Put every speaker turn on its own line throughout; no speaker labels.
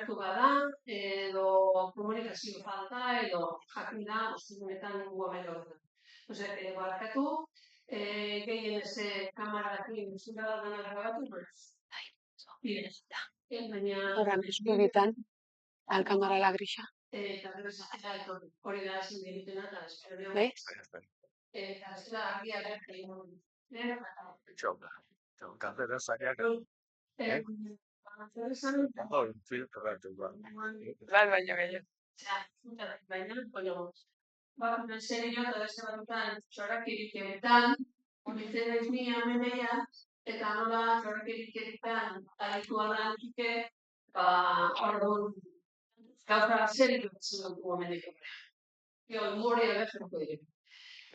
ulertu bada, edo komunikazio falta, edo jakin da, ostimunetan ningu amelortzen. Barkatu, gehienez kamarakin zura dana grabatu,
Ahora mismo evitan al cámara la grisa.
Eta hori da ezin digitena, eta espero
¿Veis?
eta ez da argia berta ingon.
Galdera zailak.
Bai, baina gehiago.
Baina, serio, eta beste batutan, txorakirik egitan, bitzen ez mi ameneia, eta nola txorakirik egitan, aritu alantzike, orduan, gauza serio batzen dugu ameneko. Humorea beharko dira.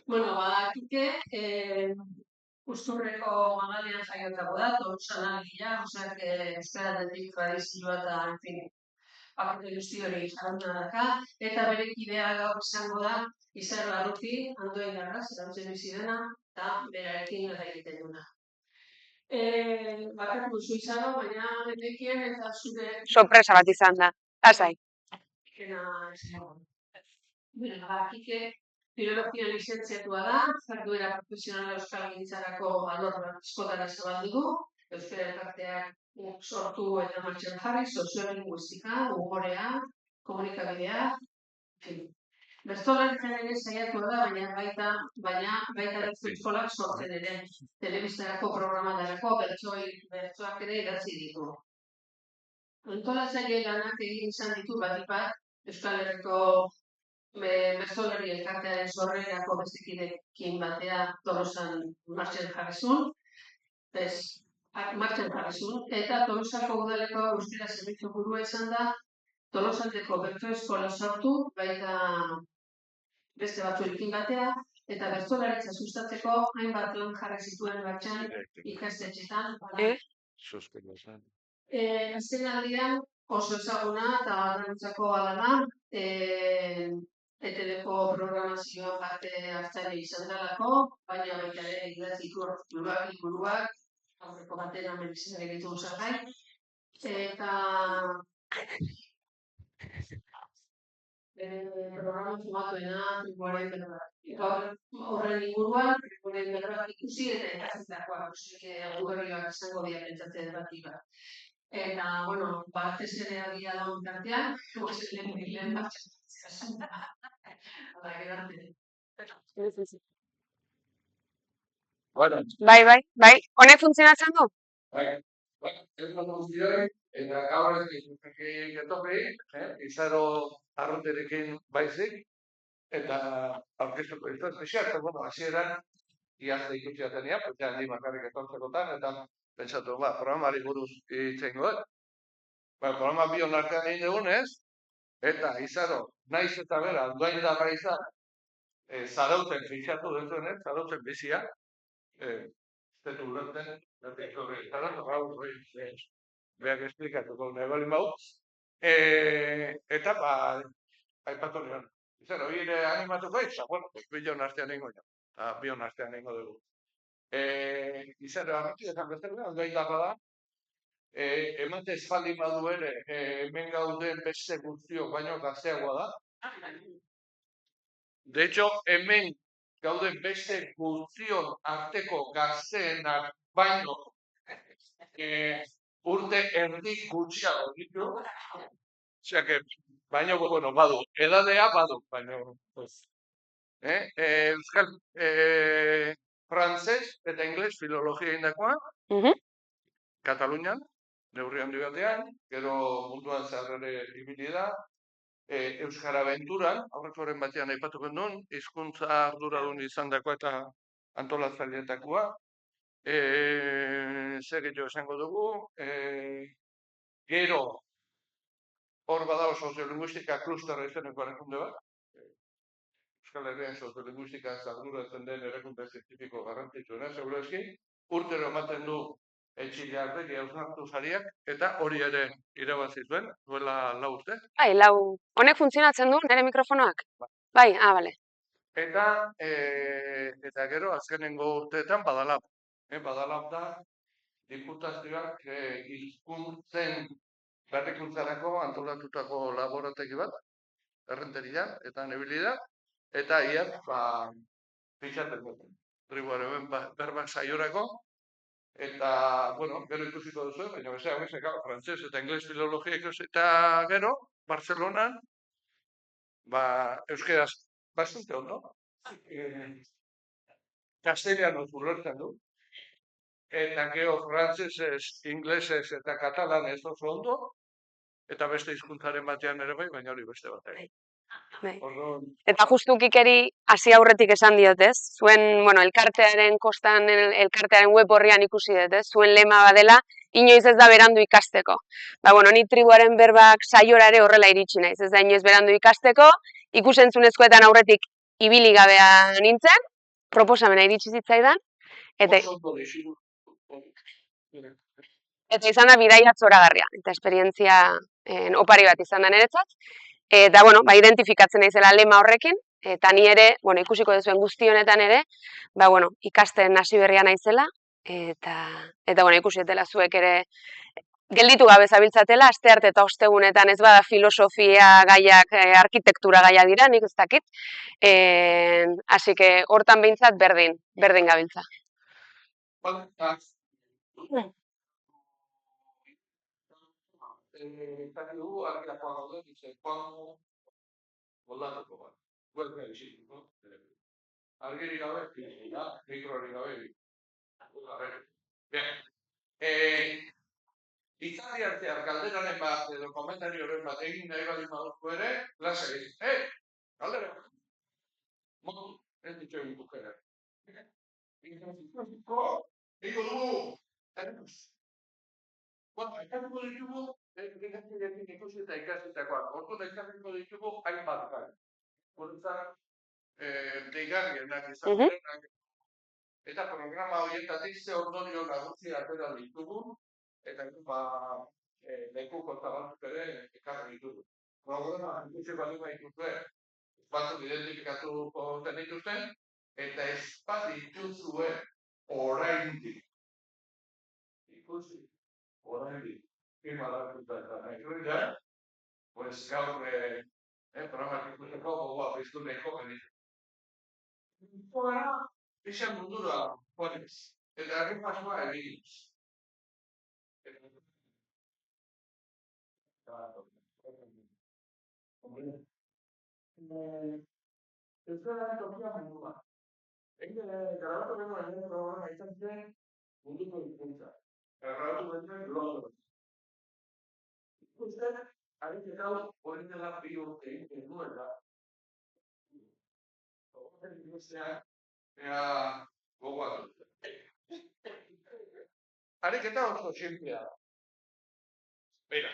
Bueno, kike, Usturreko magalean jaiotako da, tolosan agia, osak euskaratetik tradizioa eta, en fin, pakete guzti hori jarruna daka, eta bere kidea gaur izango da, Izar Larruti, Andoain Garraz, erantzen bizi dena, eta berarekin gara egiten duna. Bakatu duzu izaro, baina nekien eta zure...
Sorpresa bat izan da. Lasai.
Kike, filologia lizentziatua da, jarduera profesionala euskalgintzarako alor askotara zabaldu du, euskara elkarteak sortu eta martxan jarri, soziolinguistika, umorea, komunikabidea, bertsolaritzan ere saiatua da, baita eskolak sortzen ere, telebistarako programatarako bertsoak ere idatzi ditu. Antolatzaile lanak egin izan ditu batipat, Euskal Herriko bertsolari elkartearen sorrerako bestekidekin batea Tolosan martxan jarrizun, eta Tolosako udaleko euskara zerbitzu burua izan da, Tolosaldeko bertso eskola sortu, baita beste batzuekin batea, eta bertsolaritza sustatzeko hainbat lan jarri zituen martxan ikastetxetan. Azken aldian oso ezaguna eta garrantzako da, ETV-ko programazioan parte hartzaile izan delako, baina baita ere idatzitu liburuak, aurreko baten hemen izan egitu usagai, eta programa fumatuena, horren inguruan, berbat ikusi eta ikasitakoa, gubernioak izango dira pentsatzen bati bat. Eta, bueno, batez ere agia da ontartean, lehen batxan.
Bai. Honek funtzionatzen du?
Bai, ez dut guztioi, eta gaur ez getopei, izaro arroterekin baizik, eta aurkeztuko izan pixak, eta bueno, hasieran iazte ikusi atenia, porque handi bakarrik etortzekotan, eta pentsatu, programari buruz itzengoet. Programa bion artean egin dugunez, eta izaro, naiz eta bera, Andoain Garra izan, Zarauten fixatu duzuenez, Zarauten bizia, zetu ulertzen, beak esplikatuko nahi bali mau, eta aipatu nion. Izan, hori ere animatuko eiz, bueno, bion artean ingo jo, eta bion artean ingo dugu. Izan, arrati ezan bezala, Andoain Garra da, emate espaldi badu ere, hemen gauden beste guztiok baino gazteagoa da. De hecho, hemen gauden beste guztion arteko gazteenak baino urte erdi gutxiago ditu. Osea que, baino, bueno, badu, edadea badu, baino, euskal, frantzes eta ingles filologia indakoa, Katalunian, neurri handi batean, gero munduan zehar ere ibili da, Euskara Aventuran, aurrekoren batean aipatuko duen, hizkuntza arduradun izandakoa eta antolatzaileetakoa. Zer gehiago esango dugu, gero hor badago soziolinguistika klusterra izeneko erakunde bat. Euskal Herrian soziolinguistika arduratzen den erakunde zientifiko garrantzitsuena, segurazki, urtero ematen du Etxile Arregi hausnartu sariak, eta hori ere irabazi zuen, duela 4 urte.
Bai, 4. Honek funtzionatzen du, nire mikrofonoak? Bai, bale.
Eta gero, azkenengo urteetan Badalab. Badalab da, diputazioak hizkuntzen berrikuntzarako antolatutako laborategi bat, Errenterian, eta nebili da, eta iaz, pixatzen duten. Tribuaren berbak saiorako, eta, bueno, gero ikusiko duzu, baina bezala, frantzes eta ingles filologia ikusita gero, Barcelonan, euskeraz bastante ondo, castellano ulertzen du, eta gero frantzesez, inglesez eta katalanez oso ondo, eta beste hizkuntzaren batean ere bai, baina hori beste batean.
Bai.
Orduan,
Eta justu kikeri hasi aurretik esan diot, ez? Zuen, bueno, elkartearen kostan, elkartearen web horrian ikusi dut, ez? Zuen lema badela, inoiz ez da berandu ikasteko. Bueno, ni tribuaren berbak saiora ere horrela iritsi naiz, ez da inoiz berandu ikasteko, ikusentzunezkoetan aurretik ibili gabea nintzen, proposamena iritsi zitzaidan, eta izan da bidaia zoragarria, eta esperientzia opari bat izan da niretzat. Eta, bueno, identifikatzen naizela lema horrekin, eta ni ere, bueno, ikusiko duzuen guzti honetan ere, bueno, ikasten hasi berria naizela, eta bueno, ikusi dutela zuek ere gelditu gabe zabiltzatela, astearte eta ostegunetan ez bada filosofia gaiak, arkitektura gaia dira, nik ez dakit. Así que hortan behintzat berdin gabiltza.
Eta dugu, argiakoa gaude, joango moldatuko bat. Guelga izitiko. Argirik gabe, mikrorik gabe. Bien. Itzaldi artean galderaren bat edo komentarioren bat egin nahi baldin baduzu ere, klase egin. Galdera. Modu, ez ditu egin bukera. Ego dugu. Bueno, ikasiko ditugu, ikusi eta ikasitakoak. Orduan ikasiko ditugu hainbat gai. Guretzat, deigarrienak izan direnak. Eta programa horietatik ze ondorio nagusi atera ditugu, eta lekuko zabaltzuk ere ekarri ditugu. Programa ikusi baldin badituzue, batzuk identifikatuko zenituzten, eta ez badituzue oraindik. Ikusi. Oraindik, firma hartuta eta nahi pues gaur programak ikusteko gogoa piztu nahiko genitu. Gara, pixan mundura joanez, eta errepasua eginez. Euskararen tokia mundua. Grabatu genuen programa izan zen munduko hizkuntza. Grabatu genuen London. Ikusten, ariketa hori dela bi urte egiten duela. Horren ikustean, gogoatu. Ariketa oso simplea. Beira,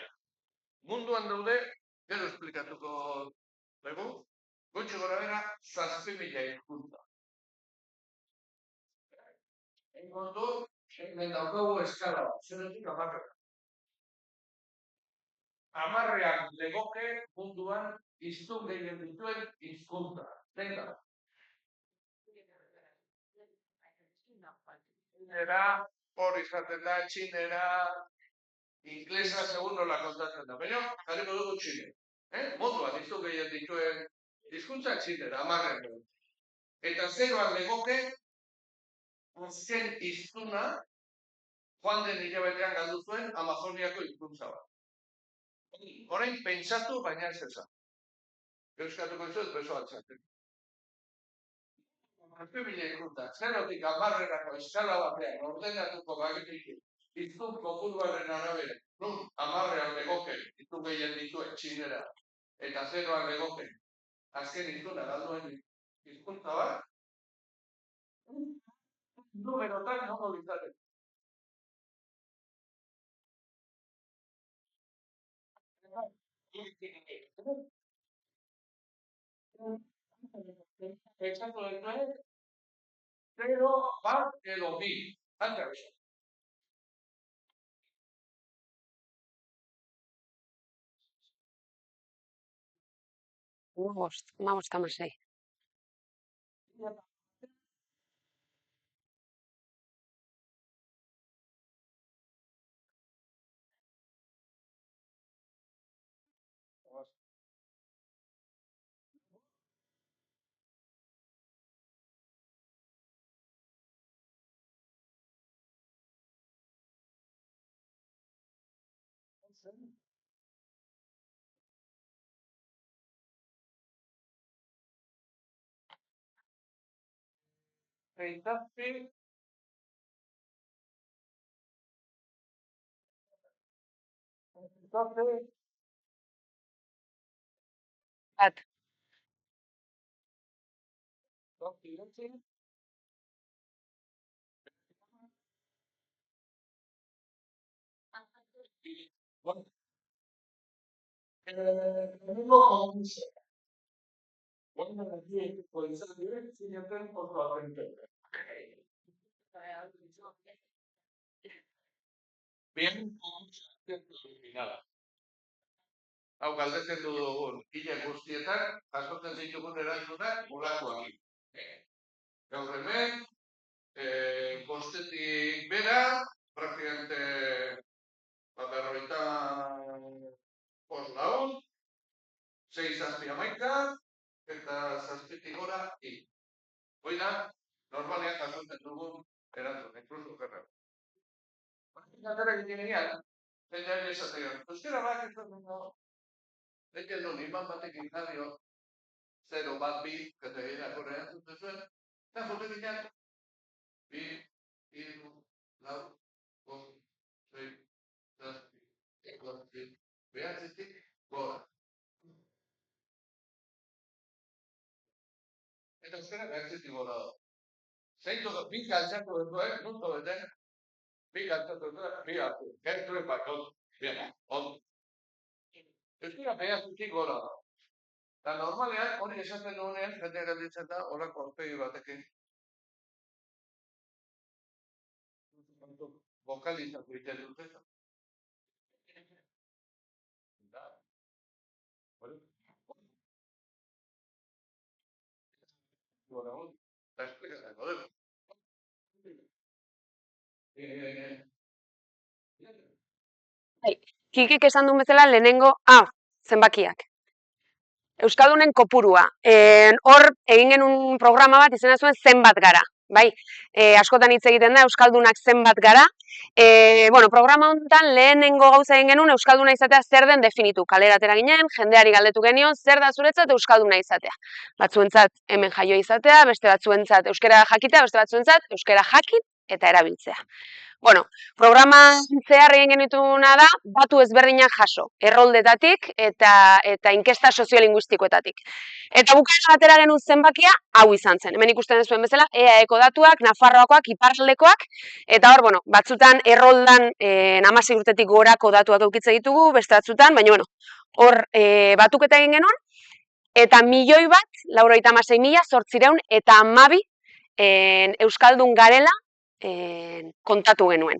munduan daude, gero esplikatuko dugu, gutxi gora bera, 7.000 hizkuntza. Engondo, hemen daukagu eskala bat, zenetik 10. 10 legoke munduan hiztun gehien dituen hizkuntza. Zenda. Txinera, hori izaten da, txinera, inglesa segun nola kontatzen da. Baina, jarriko dugu txine. Munduan hiztun gehien dituen hizkuntza txinera, 10. Eta 0 legoke, azken hiztuna, joan den hilabetean galdu zuen Amazoniako hizkuntza bat. Orain pentsatu, baina ez esan. Euskatuko izuet, beso altzaten. 7.000 hizkuntza, 0-tik 10 eskala batean, ordenatuko bagitik, hiztun kopuruaren arabera, nun 10 legoke, hiztun gehien dituen txinera, eta 0 legoke, azken hiztuna galduen hizkuntza bat, numerotan hongo ditzaten. Pentsatu dut, 0, 1 edo 2. Antra bisa.
Hamabost, hamasei.
Zazpi, zazpi,
Bat.
zazpi, zazpi, bueno, lehenengo konkurtsoa. Bueno, aquí, pues, zineten oso atentzioa. Bien, finala. Hau galdetzen dugun hile guztietan, jasotzen ditugun erantzunak olakoak. Gaur hemen, bostetik bera, praktikamente berrogeita bost lagun, 6 zazpi hamaika, eta zazpitik gora hi. Hoi da, normalean jasotzen dugun erantzun, inkluso gerra. Atera egiten egian, jendeari esatean, euskera bak ez dugu, eke non iman batekin jadio, 0, bat, bi, jende gehiago erantzuten zuen, eta jote dinean, 2, 3, 4, 5, 6, 7, 8, behatzetik gora. Eta euskara behatzetik gora da. Zeintu bi galtzatu duen, nunto bete, bi galtzatu duen, bi hartu. Gertu epak, ondo. Euskara behatzetik gora da. Eta normalean, hori esaten duenean, jendea galditzen da, horako aurpegi batekin. Bokalizatu egiten dut ez. Eta esplikatzeko dugu.
Kikik esan duen bezala lehenengo, zenbakiak. Euskaldunen kopurua. Hor egin genuen programa bat izena zuen zenbat gara. Bai, askotan hitz egiten da Euskaldunak zenbat gara. Programa honetan lehenengo gauza egin genuen Euskalduna izatea zer den definitu. Kalera atera ginen, jendeari galdetu genion, zer da zuretzat Euskalduna izatea. Batzuentzat hemen jaio izatea, beste batzuentzat euskara jakitea, beste batzuentzat euskara jakin eta erabiltzea. Programa zehar egin genituna da, batu ezberdinak jaso, erroldetatik eta inkesta soziolinguistikoetatik. Eta bukaeran atera genuen zenbakia, hau izan zen. Hemen ikusten zuen bezala, EAEko datuak, Nafarroakoak, iparraldekoak, eta hor, batzutan erroldan 16 urtetik gorako datuak eukitze ditugu, beste batzutan, baina hor batuketa egin genuen, eta 1.996.812 euskaldun garela kontatu genuen.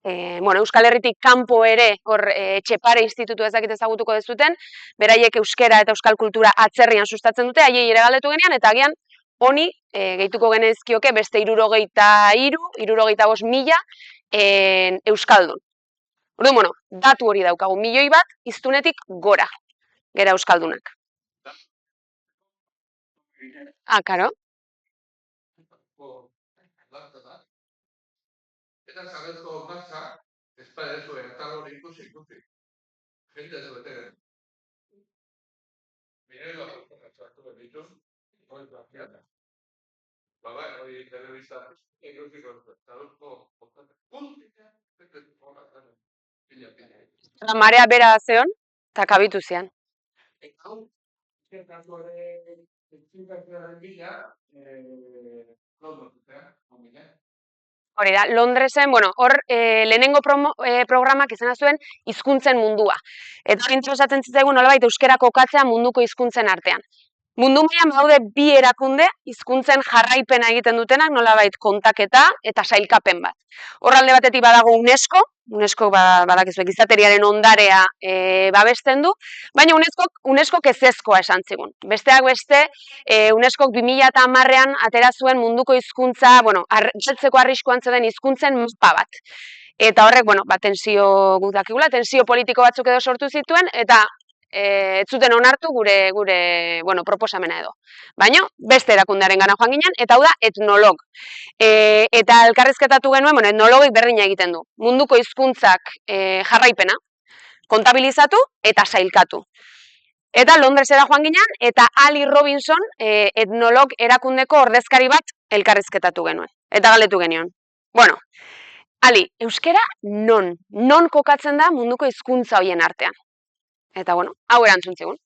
Euskal Herritik kanpo ere, hor Etxepare Institutu ezakit ezagutuko dezuten, beraiek euskera eta euskal kultura atzerrian sustatzen dute, haiei ere galdetu genean, eta agian honi gehituko genezkioke beste 63.000 euskaldun. Orduan, datu hori daukagu, 1.000.000 hiztunetik gora, gera euskaldunak. Karo.
Eta zabezko martza, ez parezu eta hori ikusi. Jende zueteren. Mirela, txartu benitu, hori plaziata. Hori telebista, eguziko, zabezko,
Eta marea bera zeon, eta kabitu zian.
Eta hau, zertatu ere, zintazioaren bila,
Hori da, Londresen, hor lehenengo programak izena zuen hizkuntzen mundua. Eta hori interesatzen zitzaigun nolabait euskara kokatzea munduko hizkuntzen artean. Mundu mailan daude bi erakunde hizkuntzen jarraipena egiten dutenak, nolabait kontaketa eta sailkapen bat. Hor alde batetik badago UNESCO badakizu gizateriaren ondarea babesten du, baina UNESCO ezezkoa esan zigun. Besteak beste, UNESCO 2010ean atera zuen munduko hizkuntza, galtzeko arriskuan zeuden hizkuntzen mapa bat. Eta horrek, tensio guk dakigula, tensio politiko batzuk edo sortu zituen, eta ez zuten onartu gure bueno, proposamena edo. Baina, beste erakundearen gana joan ginen, eta hau da, etnolog. Eta elkarrizketatu genuen, bueno, etnologik berdina egiten du. Munduko hizkuntzak jarraipena, kontabilizatu eta sailkatu. Eta Londresera joan ginen, eta Ali Robinson, etnolog erakundeko ordezkari bat elkarrizketatu genuen. Eta galdetu genion. Bueno, Ali, euskara non kokatzen da munduko hizkuntza hoien artean? Eta bueno, hau erantzun zigun.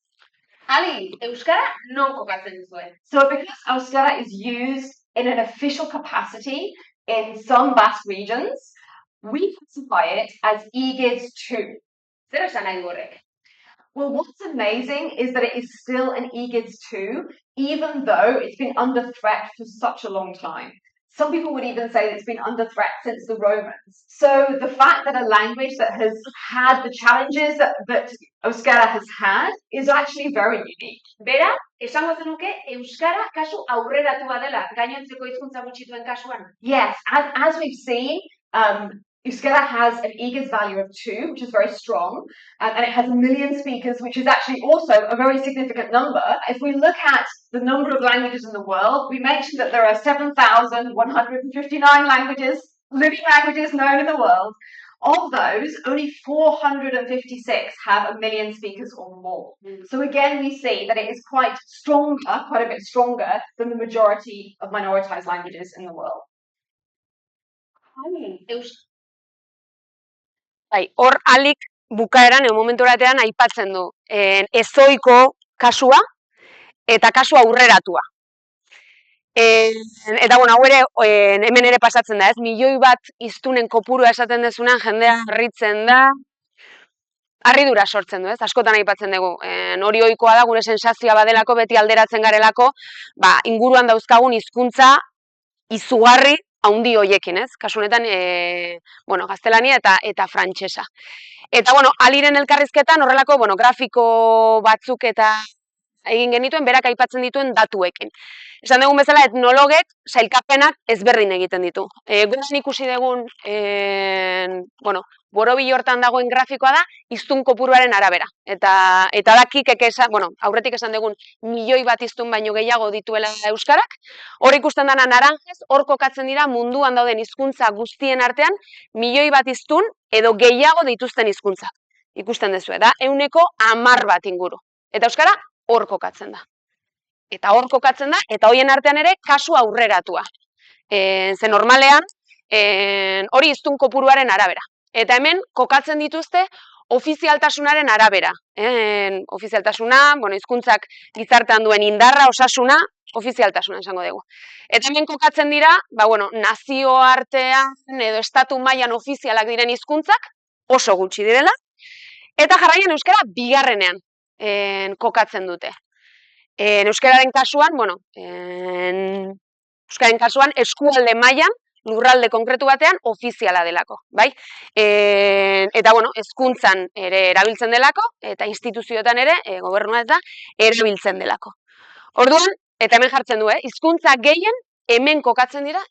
Ali, euskara non kokatzen duzue?
So because Euskara is used in an official capacity in some Basque regions, we classify it as EGIDS 2.
Zer esan nahi du horrek?
Well, what's amazing is that it is still an EGIDS 2, even though it's been under threat for such a long time. Some people would even say that it's been under threat since the Romans. So the fact that a language that has had the challenges that Euskara has had is actually very unique.
Bera, esango zenuke euskara kasu aurreratua dela gainontzeko hizkuntza gutxituen kasuan.
Yes, as we've seen, Euskara has an EGIDS value of 2, which is very strong, and it has 1 million speakers, which is actually also a very significant number. If we look at the number of languages in the world, we mentioned that there are 7,159 living languages known in the world. Of those, only 456 have 1 million speakers or more. So again, we see that it is quite a bit stronger than the majority of minoritized languages in the world.
Bai, hor alik bukaeran momentu batean aipatzen du ezoiko kasua eta kasu aurreratua. Eta bueno, hau ere hemen ere pasatzen da, ez? Milioi bat hiztunen kopurua esaten dezunan jendea harritzen da. Harridura sortzen du, ez? Askotan aipatzen dugu. Hori ohikoa da gure sensazioa badelako beti alderatzen garelako, inguruan dauzkagun hizkuntza izugarri haundi hoiekin, ez? Kasu honetan, bueno, gaztelania eta frantsesa. Eta bueno, Aliren elkarrizketan horrelako, bueno, grafiko batzuk eta egin genituen berak aipatzen dituen datuekin. Esan dugun bezala etnologek sailkapenak ezberdin egiten ditu. Guzti ikusi dugun, bueno, borobil hortan dagoen grafikoa da hiztun kopuruaren arabera. Eta dakikek esan, bueno, aurretik esan dugun milioi bat hiztun baino gehiago dituela euskarak. Hor ikusten dana naranjez, hor kokatzen dira munduan dauden hizkuntza guztien artean milioi bat hiztun edo gehiago dituzten hizkuntzak. Ikusten duzu, da 10% bat inguru. Eta euskara hor kokatzen da. Eta hor kokatzen da, eta hoien artean ere kasu aurreratua. Ze normalean, hori hiztun kopuruaren arabera. Eta hemen kokatzen dituzte ofizialtasunaren arabera. Ofizialtasuna, bueno, hizkuntzak gizartean duen indarra, osasuna, ofizialtasuna esango dugu. Eta hemen kokatzen dira, bueno, nazioartean edo estatu mailan ofizialak diren hizkuntzak oso gutxi direla. Eta jarraian euskara bigarrenean kokatzen dute. Euskararen kasuan, bueno, euskaren kasuan eskualde mailan, lurralde konkretu batean, ofiziala delako, bai? Eta, bueno, hezkuntzan ere erabiltzen delako, eta instituzioetan ere, gobernua eta erabiltzen delako. Orduan, eta hemen jartzen du, hizkuntza gehien hemen kokatzen dira,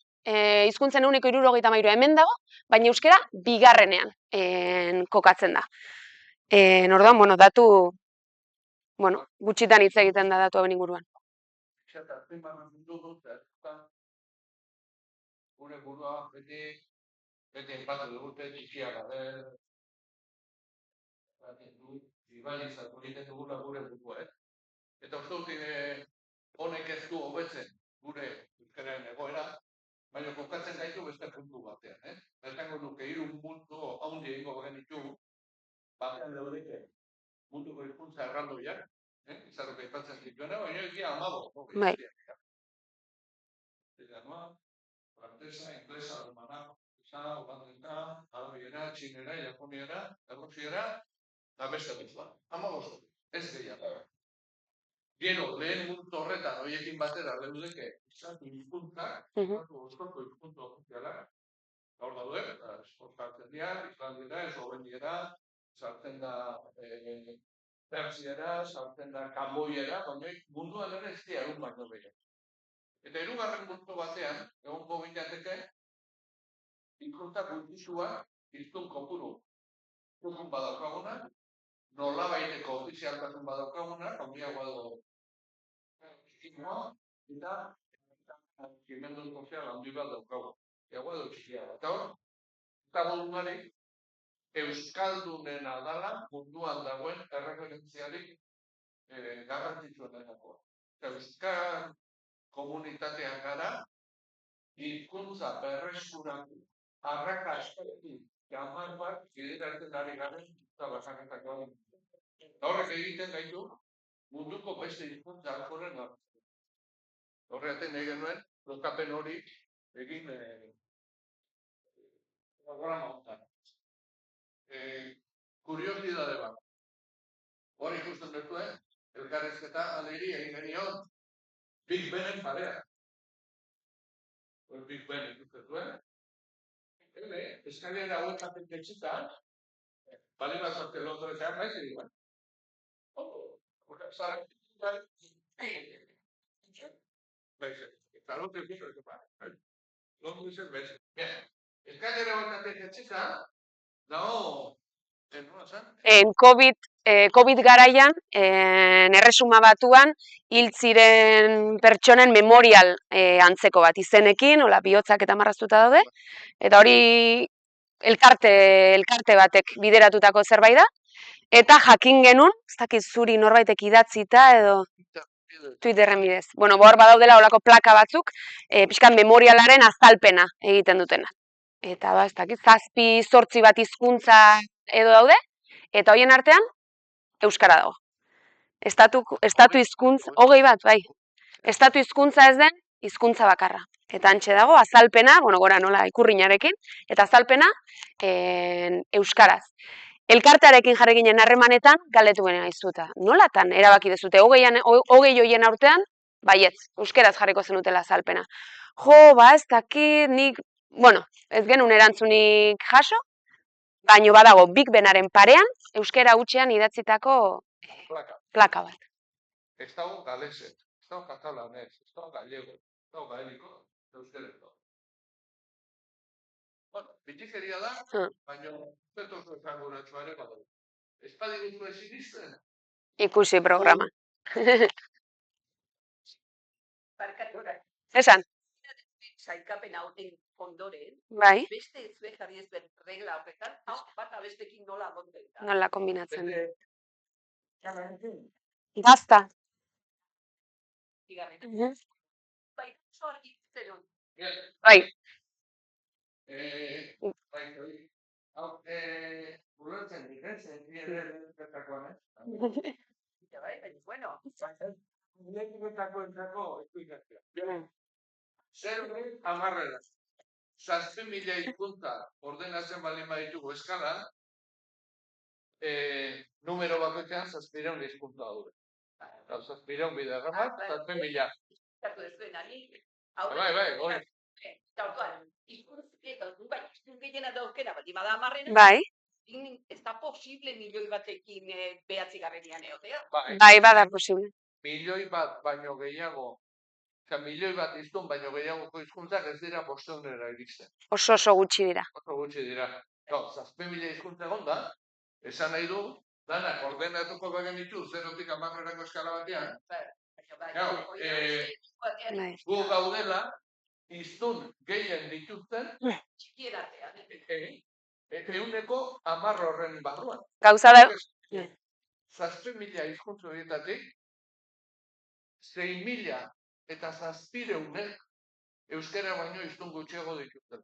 hizkuntzen 173 hemen dago, baina euskara bigarrenean kokatzen da. Orduan, bueno, datu, bueno, gutxitan hitz egiten da datu hauen inguruan.
Gure burua beti enpatu dugute txikia gabe, ibalizatu egiten dugula gure burua, Eta uste dut honek ez du hobetzen gure euskararen egoera, baina kokatzen gaitu beste puntu batean, Esango nuke 3 puntu handi egingo genitu, batean daudeke munduko hizkuntza erraldoiak, izarrok aipatzen zituena, baina egia 15.
Bai.
Frantesa, inglesa, alemana, holandesa, arabiera, txinera, japoniera, errusiera, eta beste bezala. 15. Ez gehiago. Gero, lehen mundu horretan, horiekin batera, leudeke, izatu hizkuntzak, oskoko hizkuntza ofizialak, gaur daude, eskortzen dira, islandiera, esloveniera, sartzen da persiera, sartzen da kamboiera, baina munduan ere ez dira baino gehiago. Eta hirugarren puntu batean, egongo binateke, hizkuntza gutxisua, hiztun kopuru, badaukagunak, nolabaiteko ofizialtasun badaukaguna, handiagoa dugu. Eta kimendu sozial handi bat daukagu. Egoa edo txikia. Eta hor, eta volumari, euskaldunena dala munduan dagoen erreferentziarik garrantzitsuen denako. Euskal komunitatean gara, hizkuntza berreskuratu, arrakastatik, jamar bat, bideratzen ari garen, eta bakarretako. Horrek egiten gaitu, munduko beste hizkuntza askoren hartzen. Horreaten nahi genuen, lokapen hori egin programa honetan. Kuriosidade bat. Hor ikusten dutuen, elkarrezketa aleri egin genion, Big Benen parea. Hor Big Ben ikusten duen. Eskalera hauetatik etxitan, bali bat zarte lotoretan, maiz egin guen. Zara, eta lotu egin duen. Lotu izan bez. Eskalera hauetatik etxitan, dago, nola zan?
COVID garaian, Erresuma Batuan, hil ziren pertsonen memorial antzeko bat izenekin, hola bihotzak eta marraztuta daude, eta hori elkarte batek bideratutako zerbait da, eta jakin genuen, ez dakit zuri norbaitek idatzita edo Twitterren bidez. Bueno, hor badaudela holako plaka batzuk, pixkan memorialaren azalpena egiten dutena. Eta ez dakit, 7-8 bat hizkuntza edo daude, eta horien artean, euskara dago. Estatu hizkuntza, 20 bat, bai. Estatu hizkuntza ez den, hizkuntza bakarra. Eta antxe dago, azalpena, bueno, gora nola ikurrinarekin, eta azalpena euskaraz. Elkartearekin jarri ginen harremanetan, galdetu genen aizuta. Nolatan erabaki dezute, 20 hoien aurtean, baietz, euskeraz jarriko zenutela azalpena. Jo, ez dakit, nik, bueno, ez genuen erantzunik jaso, baino badago Big Benaren parean, euskera hutsean idatzitako plaka bat.
Ez dago galesez, ez dago katalanez, ez dago gallego, ez dago gaeliko, euskeraz dago. Bueno, bitxikeria da, baina zetozu esanguratxoa ere badago. Ez badigutu ezin izten?
Ikusi programa.
Barkatura.
Esan.
Sailkapen hauten ondoren,
Bai.
beste ez jarri ez regla horretan, hau bat abestekin nola agonten da.
Nola kombinatzen.
Beste,
Gazta.
Bigarren. Bai, oso argi zeron.
Bai.
Hau, ulertzen diretzen, gertakoan,
Bai, bueno.
Nirekietakoentzako esplikatzea. Zer hori amarrera. 7.000 hizkuntza ordenatzen baldin baditugu eskalan, numero bakoitzean 700 hizkuntza daude. 700 biderramat, 7.000.
Zertu ez duen, ani?
Bai, hori.
Eta orduan, hizkuntz gehiena daukena, baldin bada amarrena,
Bai.
ez da posible milioi batekin 9. egotea.
Bai, bada posible.
Milioi bat baino gehiago, milioi bat hiztun baino gehiagoko hizkuntzak ez dira 500 iristen.
Oso gutxi dira.
Oso gutxi dira. 7.000 hizkuntza egonda, esan nahi du, danak ordenatuko bagen ditu, 0-tik 10 eskala batean. Gu gaudela, hiztun gehien dituzten,
Txikieratean.
110 horren barruan.
Gauza da,
7.000 hizkuntza horietatik, 6.000 eta 700 euskara baino hiztun gutxiago dituzten.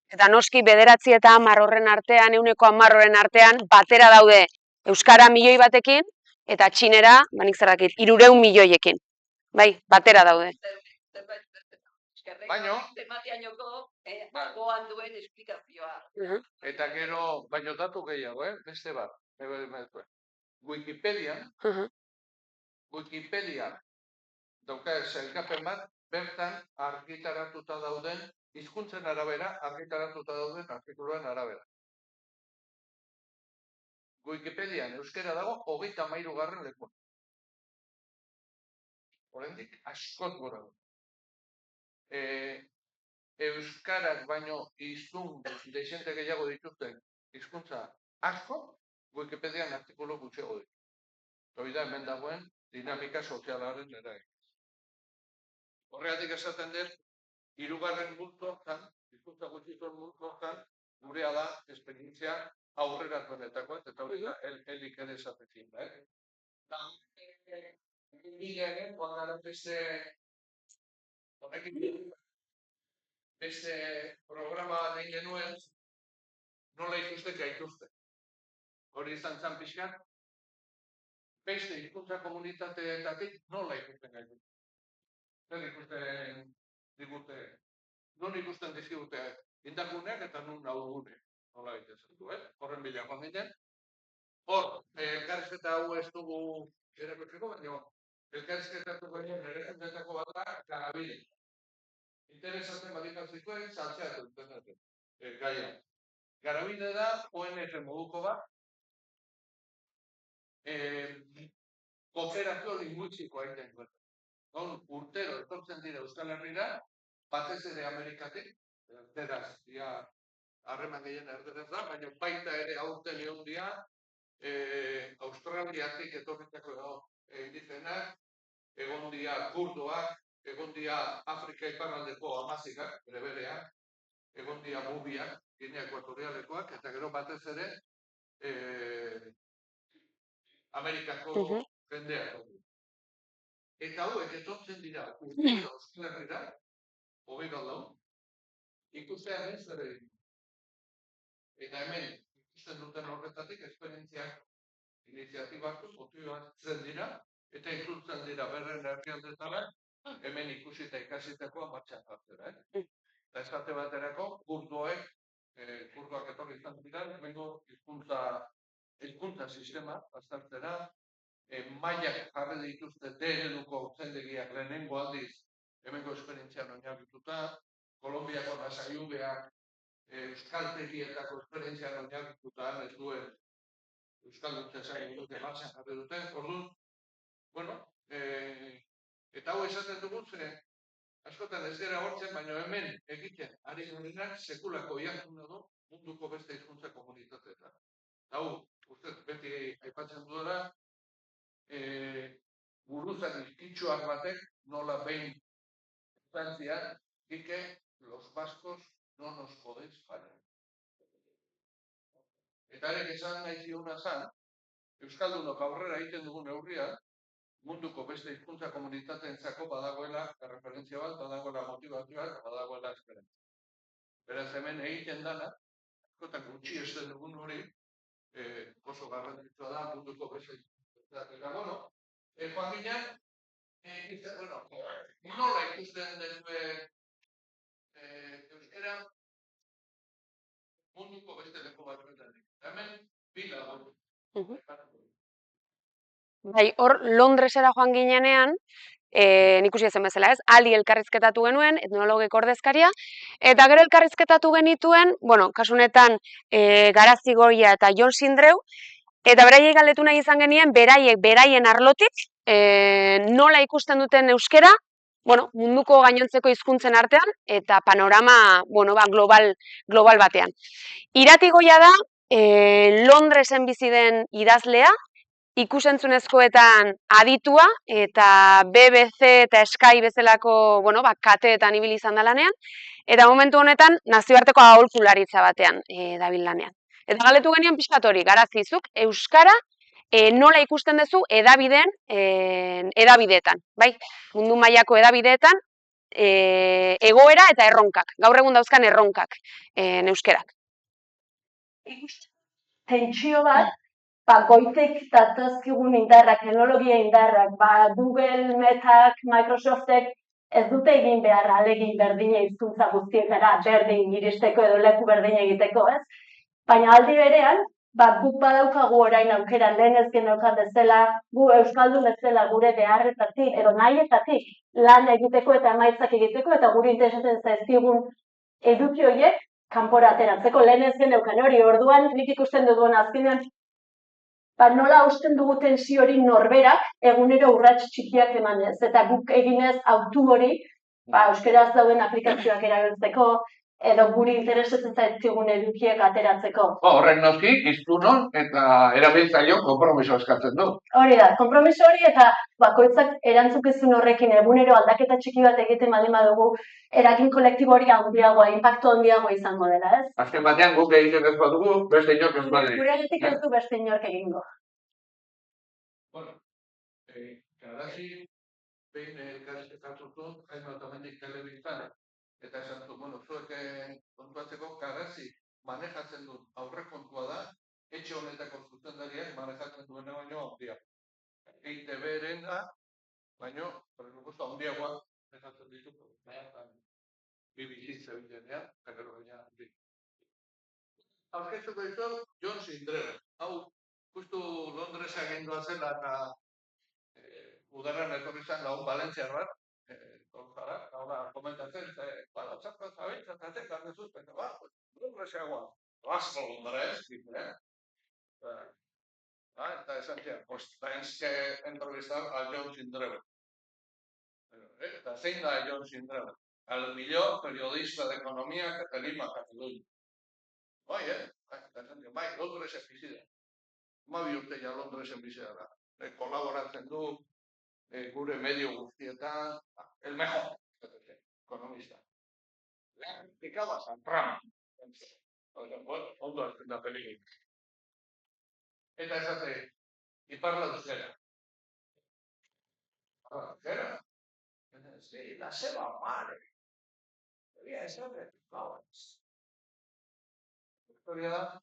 eta noski 9 eta 10 horren artean, 110 horren artean, batera daude euskara milioi batekin, eta txinera, banik zerrakit, 300 milioiekin. Bai, batera daude.
Baino,
tematiainoko alboan duen esplikazioa.
Eta gero, baino datu gehiago, beste bat. Wikipedia dauka sailkapen bat, bertan argitaratuta dauden, hizkuntzen arabera, argitaratuta dauden artikuluen arabera. Wikipedian euskera dago 33. lekuan. Oraindik askot gora. Euskarak baino hiztun dezente gehiago dituzten hizkuntza asko Wikipedian artikulu gutxiago ditu. Hori da hemen dagoen dinamika sozialaren eragin. Horregatik esaten dut, hirugarren multzoan, hizkuntza gutxituen multzoan, gurea da esperientzia aurreratuenetakoa, eta hori da helik ere esaten zin da. Eta ere, guagaren beste programa bat egin genuen, nola ikusten gaituzten. Hori izan zan pixkan, beste hizkuntza komunitateetatik nola ikusten gaituzten. Zer ikusten digute, non ikusten dizkigute indarguneak eta non aurguneak. Nola egiten du, horren bila joan ginen. Hor, elkarrizketa hau ez dugu erakutsiko, baina elkarrizketatu baina erakutsiko bat da Garabide. Interesatzen badikaz zituen, saltzeatu interneten, gaia. Garabide da, ONG moduko bat, kooperazio linguistikoa egiten duen. Urtero etortzen dira Euskal Herrira, batez ere Amerikatik, erderaz, harreman gehien erderaz da, baina baita ere aurten egon dira, Australiatik etorritako indizenak, egon dira kurdoak, egon dira Afrika iparraldeko amazikak, bereak, egon dira mubiak, Ginea Ekuatorialekoak, eta gero batez ere Amerikako jendeak. Eta hauek etortzen dira urtero Euskal Herrira, hogei galdau, ikustean ez ere egin. Eta hemen ikusten duten horretatik esperientziak, iniziatibak motibatzen dira, eta itzultzen dira berren herrialdetara, hemen ikusi eta ikasitakoa martxan jartzera. Eta esate baterako, kurdoak etorri izan dira, hemengo hizkuntza sistema aztertzera, mailak jarri dituzte D-ereduko hautzendegiak lehenengo aldiz hemengo esperientzian oinarrituta, Kolonbiako Lasaiubeak euskaltegietako esperientzian oinarrituta, ez duen euskalduntze zain dute martxan jarri dute, orduan, bueno, eta hau esaten dugu ze askotan ez gara hortzen, baina hemen egiten ari garenak sekulako iartuna du munduko beste hizkuntza komunitateetan. Hau, uste beti aipatzen duela, buruzan izkitsuak batek nola behin Frantzian, que los vascos no nos podéis fallar. Eta ere esan nahi ziona zan, Euskaldunok aurrera egiten dugun neurria, munduko beste hizkuntza komunitateentzako badagoela referentzia bat, badagoela motivazioa, badagoela esperantzia. Beraz hemen egiten dana, askotan gutxi ez den dugun hori, oso garrantzitsua da munduko beste hizkuntza. Eta bueno, joan ginen, nola ikusten dezue euskera munduko beste leku batzuetan. Hemen, bila hori.
Bai, hor Londresera joan ginenean, nik ikusi ezen bezala ez, Ali elkarrizketatu genuen, etnologek ordezkaria, eta gero elkarrizketatu genituen, bueno, kasunetan Garazigoia eta Jon Sindreu, eta beraiek galdetu nahi izan genien, beraien arlotik, nola ikusten duten euskera, bueno, munduko gainontzeko hizkuntzen artean, eta panorama, bueno, global batean. Iratigoia da, Londresen bizi den idazlea, ikusentzunezkoetan aditua, eta BBC eta Sky bezalako, bueno, kateetan ibili izan da lanean, eta momentu honetan nazioarteko aholkularitza batean dabil lanean. Eta galdetu genion pixkat hori, Garazizuk, euskara nola ikusten duzu edabideetan, bai? Mundu mailako edabideetan, egoera eta erronkak, gaur egun dauzkan erronkak euskerak.
Tentsio bat, goitek datozkigun indarrak, teknologia indarrak, Google, Metak, Microsoftek ez dute egin behar ahalegin berdina hizkuntza guztietara berdin iristeko edo leku berdin egiteko, ez? Baina aldi berean, guk badaukagu orain aukera lehen ez geneukan bezala, gu euskaldun bezala gure beharretatik edo nahietatik lan egiteko eta emaitzak egiteko eta guri interesatzen zaizkigun eduki horiek kanpora ateratzeko lehen ez geneukan hori. Orduan nik ikusten dugun azkenean nola hausten dugu tensio hori norberak egunero urrats txikiak emanez eta guk eginez autu hori euskaraz dauden aplikazioak erabiltzeko, edo guri interesatzen zaizkigun edukiek ateratzeko.
Horrek noski, hiztunon eta erabiltzaileon konpromiso eskatzen du.
Hori da, konpromiso hori eta bakoitzak erantzukizun horrekin egunero aldaketa txiki bat egiten baldin badugu, eragin kolektibo hori handiagoa, inpaktu handiagoa izango dela, ez?
Azken batean guk egiten ez badugu, beste inork ez badu.
Guregatik ez du beste inork egingo.
Bueno, Garasi behin elkarrizketatu zuen, Jaime Otamendik telebistan, eta esan du, bueno, zuek kontuatzeko Garasi manejatzen dut aurrekontua da, etxe honetako zuzendariak manejatzen duena baino handia. EITB-ren da, baino, presupuesto handiagoa manejatzen ditu, BBC zebilenean, gero baina handi. Aurkeztuko ditu, John Sindreve. Hau, justu Londresa gendua zela eta udaran etorri zen lagun Valentziar bat, ahora komentatzen, bada, txarpa zabitza, eta gardezu, eta Londresagoa, Vasco Londres, eta esan zian, pues tens que entrevistar a John Sindreve. Eta zein da John Sindreve? El millor periodista d'economia que tenim a Catalunya. Bai, Londresen bizi da. 12 urte ja Londresen bizi da. Kolaboratzen du, gure medio guztietan, el mejor, ekonomista. Lehen picaba San Rama. Ondo azten da peligin. Eta esate, iparla duzera. Duzera? Sí, la seva mare. Debía estar picabas. La historia da,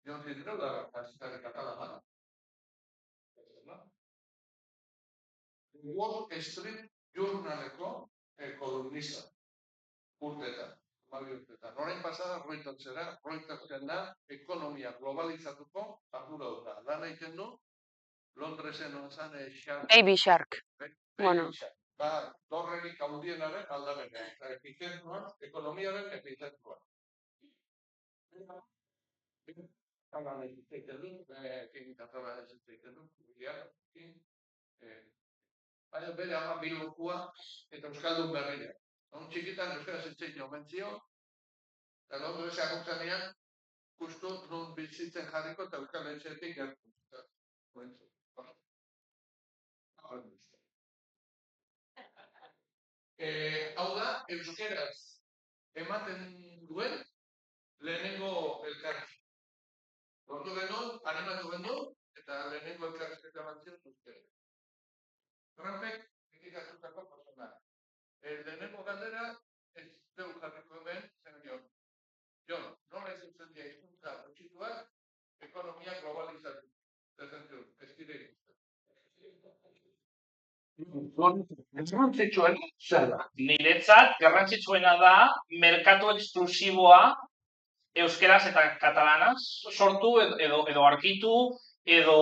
John Sindreve da, azita catalana. Wall Street Journaleko kolumnista. Urtetan, 12 urtetan. Orain pasada, Reutersen da, ekonomia globalizatuko ardura. Lan egiten du, Londresen onzan
Baby Shark. Bueno.
Dorrerik handienaren aldabenean. Epizentroan, ekonomiaren epizentroan. Hagan egiten du, teknikatara egiten du, baina bere ama Bilbokua eta Euskaldun berria. Txikitan euskaraz etxein omen zio, eta Londresak utzanean, justu nun bizitzen jarriko eta Euskal Etxeetik gertu. Hau da, euskeraz ematen duen lehenengo elkarrizketa. Lortu genuen, animatu genuen, eta lehenengo elkarrizketa emantzio euskera. Trumpek kritikatutako persona. Lehenengo galdera, ez zeu jarriko hemen, zen Jon. Jon, nola izutzen dira hizkuntza gutxituak, ekonomia globalizatu. Zerzentzun, ez dira ikusten. Garrantzitsuena zer da?
Niretzat, garrantzitsuena da, merkatu eksklusiboa euskeraz eta katalanaz sortu edo arkitu, edo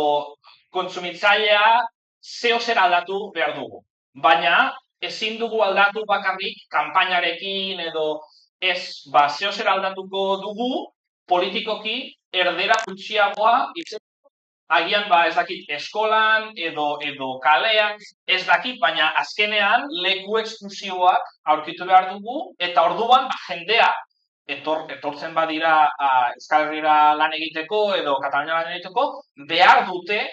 kontsumitzailea zeo zer aldatu behar dugu. Baina, ezin dugu aldatu bakarrik kanpainarekin edo ez, zeo zer aldatuko dugu politikoki erdera gutxiagoa agian ez dakit eskolan edo kalean, ez dakit, baina azkenean leku eksklusiboak aurkitu behar dugu eta orduan jendea etortzen badira Euskal Herrira lan egiteko edo Katalunia lan egiteko, behar dute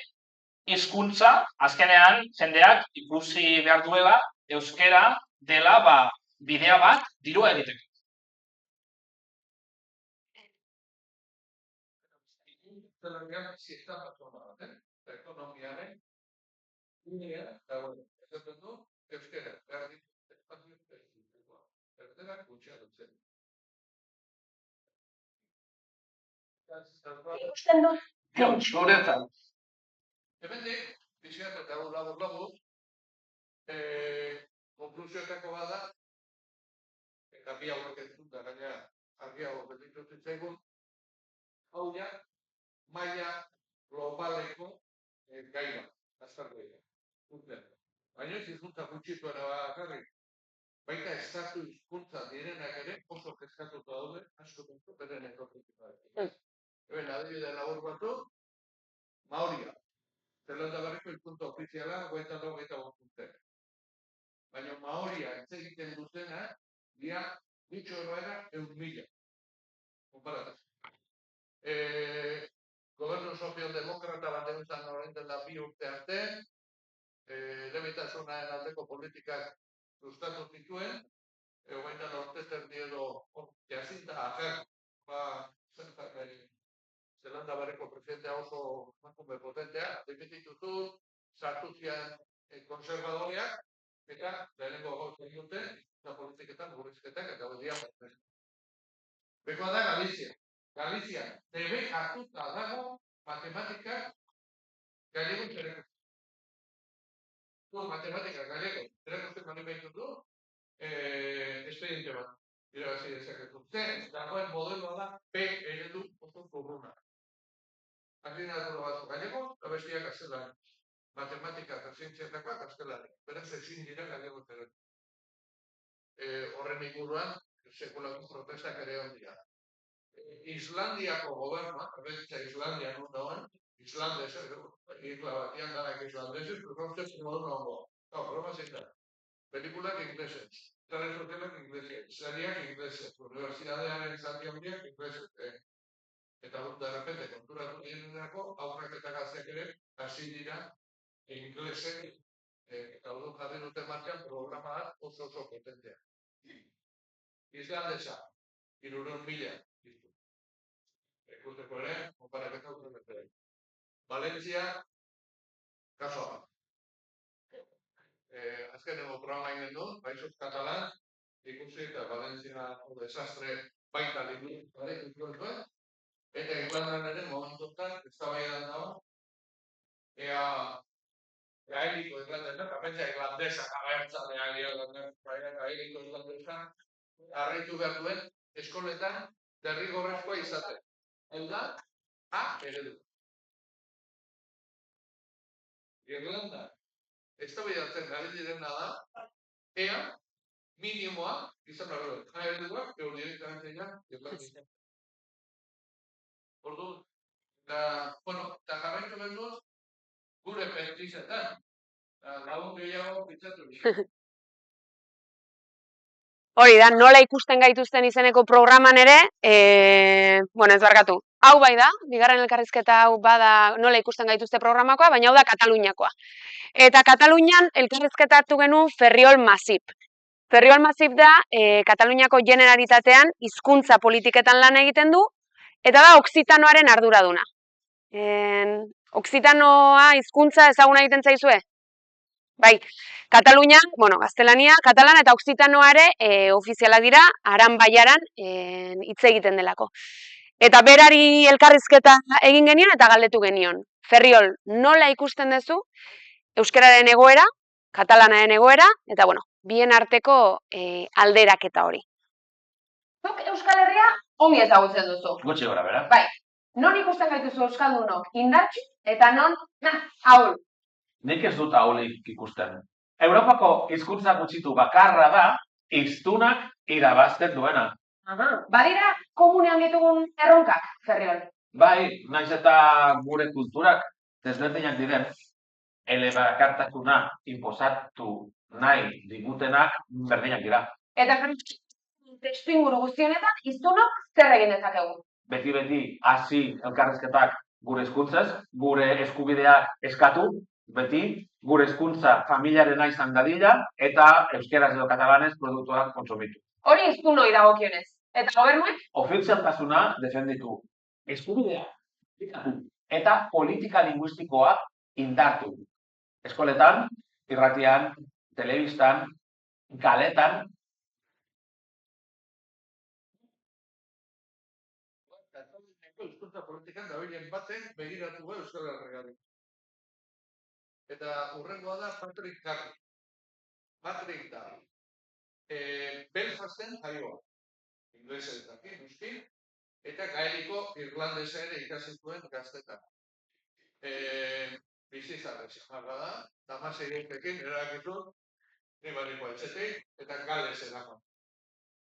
hizkuntza, azkenean jendeak ikusi behar duela euskera dela bidea bat dirua egiteko.
Zelanean, sistema bat, ekonomiaren, unea, eta esaten du, euskera, behar ditu, espazio espezifikoa. Erdera gutxea dutzen.
Ikusten dut.
Guretzat. Hemendik, biziat eta labur, konklusioetako bada, eta bi hauek ez dut, gaina argiago betitu zitzaigun, hau ja, maila globaleko gai bat, azkargoia. Baina ez hizkuntza gutxituena bakarrik, baita estatu hizkuntza direnak ere oso kezkatuta daude, asko beren etorkizuna. Eben, adibide labur batu, Maoria. Zelanda Berriko hizkuntza ofiziala 24 urte. Baina Maoria hitz egiten dutena, dira dicho era 1.000. Konparatuz. Gobernu sozialdemokrata baten izan orain dela 2 urte arte, elebitasunaren aldeko politikak sustatu zituen, hogeita urte terdi edo jazinta ager, Zelanda Barreko presidentea oso emakume potentea, defenditu zuen, sartu zian konservadoreak, eta lehenengo gauzen dute, eta politiketan murrizketak eta hori dira. Bekoa da Galizia. Galizia, debe hartuta dago matematikak galego txereko. Matematikak galego txereko mani behitu du, espediente bat. Irabazi dezaketu. Dagoen modeloa da P eredu oso zurruna. Aklinatu bat galego, eta bestiak gaztelari. Matematika eta zientzietakoak gaztelari. Beraz ezin dira galego txereko. Horren inguruan, sekulako protestak ere ondira. Islandiako gobernua, abeltza Islandia non dagoen, Islandez, isla batian danak islandezez, konzeptu modu nongo. Broma zein da. Pelikulak inglesez, telesotelak inglesez, seriak inglesez, universidadearen zati handiak inglesez. Eta de repente, konturatu dienerako, aurrak eta gazteak ere, hasi dira inglesek, eta hori jarri dute martxan programa oso potentea. Islandesa, 300.000. Ikusteko ere, konparaketa urtemetere. Valentzia, kasoa. Azkeneko programa egin du, Països Catalans, ikusi eta Valentzia desastre baita linguistikoa, eta Irlandan ere momentutan eztabaidan dago, ea gaeliko irlandesa, kapentsa irlandesa, agertzalea gaeliko irlandesa, arreitu behar duen eskoletan derrigorrezkoa izaten. Hau da, A eredu. Irlanda, eztabaidatzen gari direna da, ea minimoa izan behar duen. A ereduak, eur direktamente Irlanda. Ordu, eta jarraitu behar duz, gure pertizetan. Lagun gehiago pitzatu.
Hori da, nola ikusten gaituzten izeneko programan ere, ez barkatu. Hau bai da, bigarren elkarrizketa hau bada nola ikusten gaituzte programakoa, baina hau da Kataluniakoa. Eta Katalunian elkarrizketatu genuen Ferriol Masip. Ferriol Masip da, Kataluniako generalitatean hizkuntza politiketan lan egiten du, eta da Oksitanoaren arduraduna. Oksitanoa hizkuntza ezaguna egiten zaizue? Bai, Katalunian, gaztelania, katalan eta oksitanoa ere ofizialak dira, Aran Baiaran hitz egiten delako. Eta berari elkarrizketa egin genion eta galdetu genion. Ferriol, nola ikusten duzu euskararen egoera, katalanaren egoera, eta bien arteko alderaketa hori.
Zuk Euskal Herria ongi ezagutzen duzu.
Gutxi gora, bera?
Bai, non ikusten gaituzu euskaldunok indartsu eta non ahul.
Nik ez dut ahulik ikusten. Europako hizkuntza gutxitu bakarra da, hiztunak irabazten duena.
Badira komunean ditugun erronkak, Ferriol.
Bai, naiz eta gure kulturak desberdinak diren, elebakartasuna inposatu nahi digutenak berdinak dira.
Eta testu inguru guztionetan, hiztunok zer egin dezakegu?
Beti hasi elkarrizketak gure hizkuntzaz, gure eskubideak eskatu, beti gure hizkuntza familiarena izan dadila eta euskeraz edo katalanez produktuak kontsumitu.
Hori hiztunoi dagokionez. Eta gobernuek?
Ofizialtasuna defenditu. Eskubideak eta politika linguistikoa indartu. Eskoletan, irratian, telebistan, kaletan.
Hizkuntza politikan dabilen baten begiratu Euskal Herriari. Eta hurrengoa da Patrick Darby. Patrick Darby. Belfasten jaioa. Inglesetan, nuski. Eta gaeliko irlandesa ere ikasi zuen gaztetan. Bizizarrez, jarra da, Damasei urtekin erakitu, nibariko etxetik, eta galesera joan.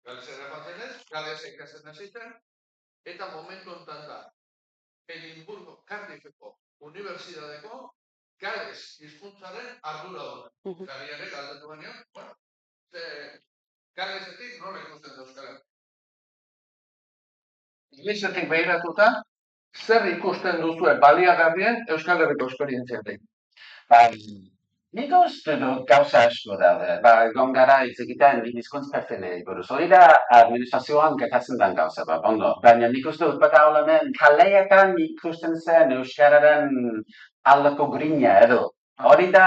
Galesera joan zenez, galesa ikasten hasitzen, eta momentu hontan da, Edimburgo, Cardiffeko unibertsitateko Gales hizkuntzaren arduraduna. Galiare galdetu baino, Galesetik nola ikusten da euskara?
Galesetik behiratuta, zer ikusten duzue baliagarrien Euskal Herriko esperientziatik?
Nik uste dut gauza asko daude. Egon gara hitz egiten hizkuntz perfenei buruz. Hori da administrazioan gertatzen den gauza bat, ondo. Baina nik uste dut bada hemen kaleetan ikusten zen euskararen aldeko grina edo. Hori da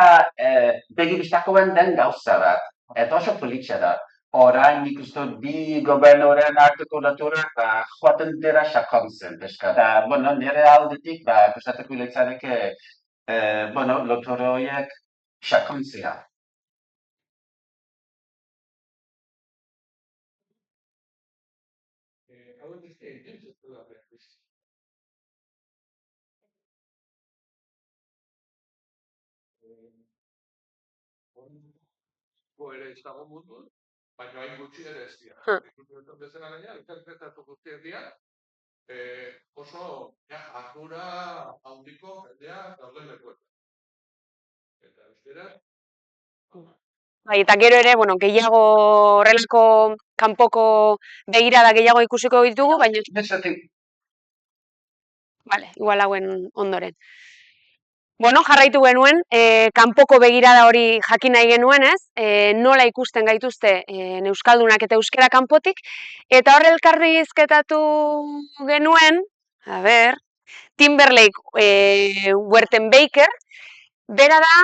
begi bistakoen den gauza bat. Eta oso politxa da. Orain nik uste dut bi gobernuaren arteko loturak joaten dira sakontzen, peska. Nire aldetik, prestatuko litzateke lotura horiek sakontzea.
Hauek ez dira interesatu da behar. Ere ez dago munduan, baina hain gutxi ere ez dira. Bezala gaina, interpretatu guztiak dira, oso ardura handiko jendea dauden lekuetan. Eta euskera,
Bai, eta gero ere, bueno, gehiago horrelako kanpoko begirada gehiago ikusiko ditugu, baina
Galesetik
vale, igual hauen ondoren. Bueno, jarraitu genuen, kanpoko begirada hori jakin nahi genuen, ez? Nola ikusten gaituzte euskaldunak eta euskara kanpotik, eta hor elkarrizketatu genuen, a ber, Timberlake Wertenbaker, bera da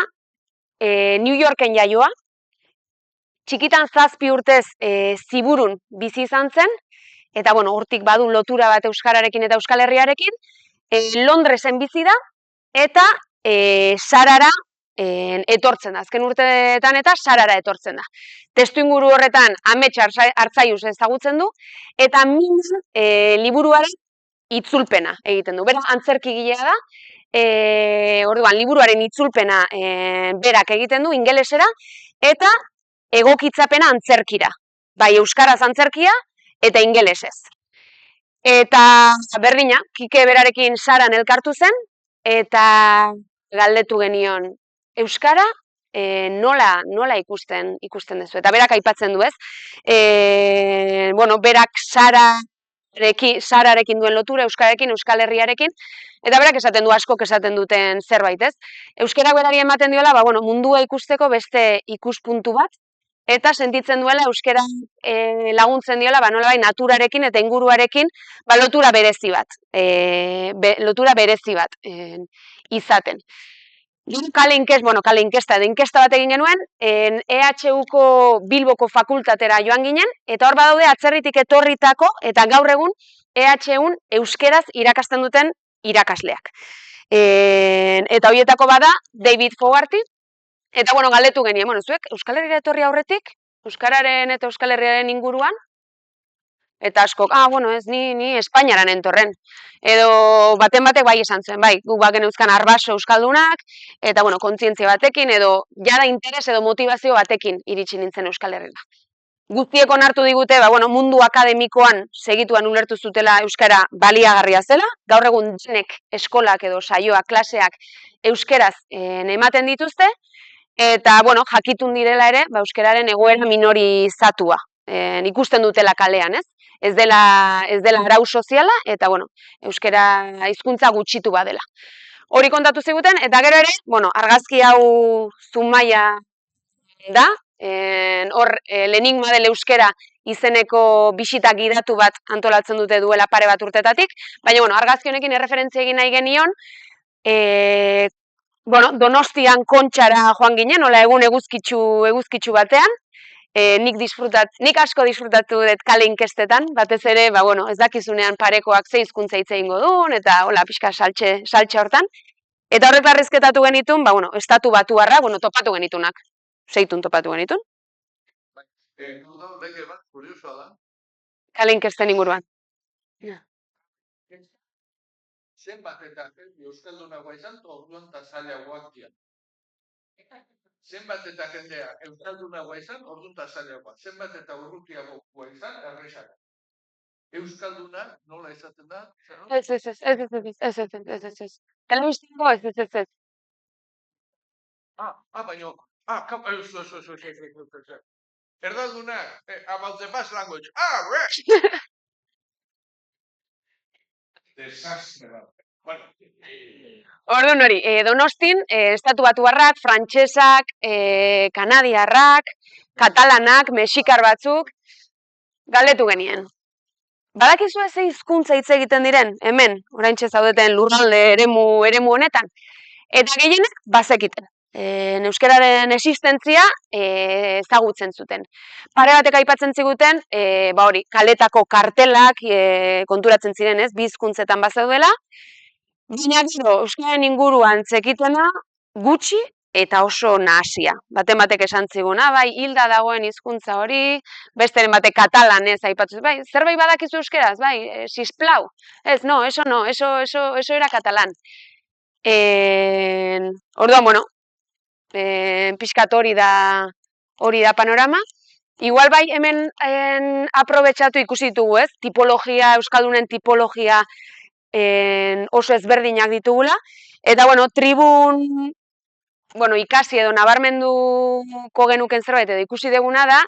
New Yorken jaioa, txikitan 7 urtez Ziburun bizi izan zen, eta bueno, hortik badu lotura bat euskararekin eta Euskal Herriarekin, Londresen bizi da, eta Sarara etortzen da, azken urteetan eta Sarara etortzen da. Testuinguru horretan Amets Artzaiuz ezagutzen du, eta min liburuaren itzulpena egiten du. Beraz, antzerkigilea da, orduan, liburuaren itzulpena berak egiten du, ingelesera, eta egokitzapena antzerkira. Bai, euskaraz antzerkia eta ingelesez. Eta berdina, Kike berarekin Saran elkartu zen, eta galdetu genion, euskara nola ikusten duzu. Eta berak aipatzen du, ez? Berak Sararekin duen lotura, euskararekin, Euskal Herriarekin, eta berak esaten du askok esaten duten zerbait, ez? Euskarak berari ematen diola, mundua ikusteko beste ikuspuntu bat, eta sentitzen duela euskara laguntzen diola, nolabait naturarekin eta inguruarekin lotura berezi bat izaten. Kale inkesta bat egin genuen, EHUko Bilboko fakultatera joan ginen, eta hor badaude atzerritik etorritako, eta gaur egun EHUn euskeraz irakasten duten irakasleak. Eta horietako bada David Fogarty, eta galdetu genien, zuek Euskal Herriera etorri aurretik, euskararen eta Euskal Herriaren inguruan, eta askok, ez ni Espainiaran entorren. Edo baten batek bai esan zuen, bai, guk baken euskan arbaso euskaldunak, eta kontzientzia batekin, edo jada interes edo motivazio batekin iritsi nintzen Euskal Herrira. Guztiek onartu digute, mundu akademikoan segituan ulertu zutela euskara baliagarria zela, gaur egun denek eskolak edo saioak, klaseak euskeraz ematen dituzte, eta, jakitun direla ere, euskararen egoera minorizatua ikusten dutela kalean, ez? Ez dela arau soziala, eta, euskara hizkuntza gutxitu badela. Hori kontatu ziguten, eta gero ere, argazki hau Zumaia da, hor L'enigma del euskera izeneko bisita gidatu bat antolatzen dute duela pare bat urtetatik, baina, argazki honekin erreferentzia egin nahi genion, Donostian Kontxara joan ginen, hola egun eguzkitsu batean, nik asko disfrutatu dut kale inkestetan, batez ere, ez dakizunean parekoak ze hizkuntza hitz egingo duen, eta hola pixka saltxe hortan. Eta horrek larrizketatu genitun, estatu batuarra, topatu genitunak. 6 topatu genitun.
Lege bat, kuriosoa da.
Kale inkesten inguruan.
Zenbat eta euskaldunagoa izan, orduan eta zailagoak dira. Zenbat eta jendea euskaldunagoa izan, orduan eta zailagoa. Zenbat eta urrutiagoa izan, errexak. Euskalduna nola izaten da?
Ez. Telebistingo ez.
Baina, erdaldunak, about the past language. Right! Desastre bat. Bueno,
Orduan hori, Donostin, estatu batuarrak, frantsesak, kanadiarrak, katalanak, mexikar batzuk, galdetu genien. Badakizu ze hizkuntza hitz egiten diren, hemen, oraintxe zaudeten lurralde eremu honetan. Eta gehienek bazekiten. Euskararen existentzia ezagutzen zuten. Pare batek aipatzen ziguten, hori, kaletako kartelak konturatzen ziren, ez, bi hizkuntzetan bazeudela. Baina gero, euskararen inguruan zekitena gutxi eta oso nahasia. Baten batek esan ziguna, bai, hilda dagoen hizkuntza hori, besteren batek katalanez aipatu, bai, zerbait badakizu euskeraz, bai, sisplau. Ez, no, eso era catalán. Orduan, bueno, pixkat hori da panorama. Igual bai hemen aprobetxatu ikusi ditugu, ez? Tipologia, euskaldunen tipologia oso ezberdinak ditugula. Eta, bueno, tribun, ikasi edo nabarmenduko genuken zerbait edo ikusi deguna da,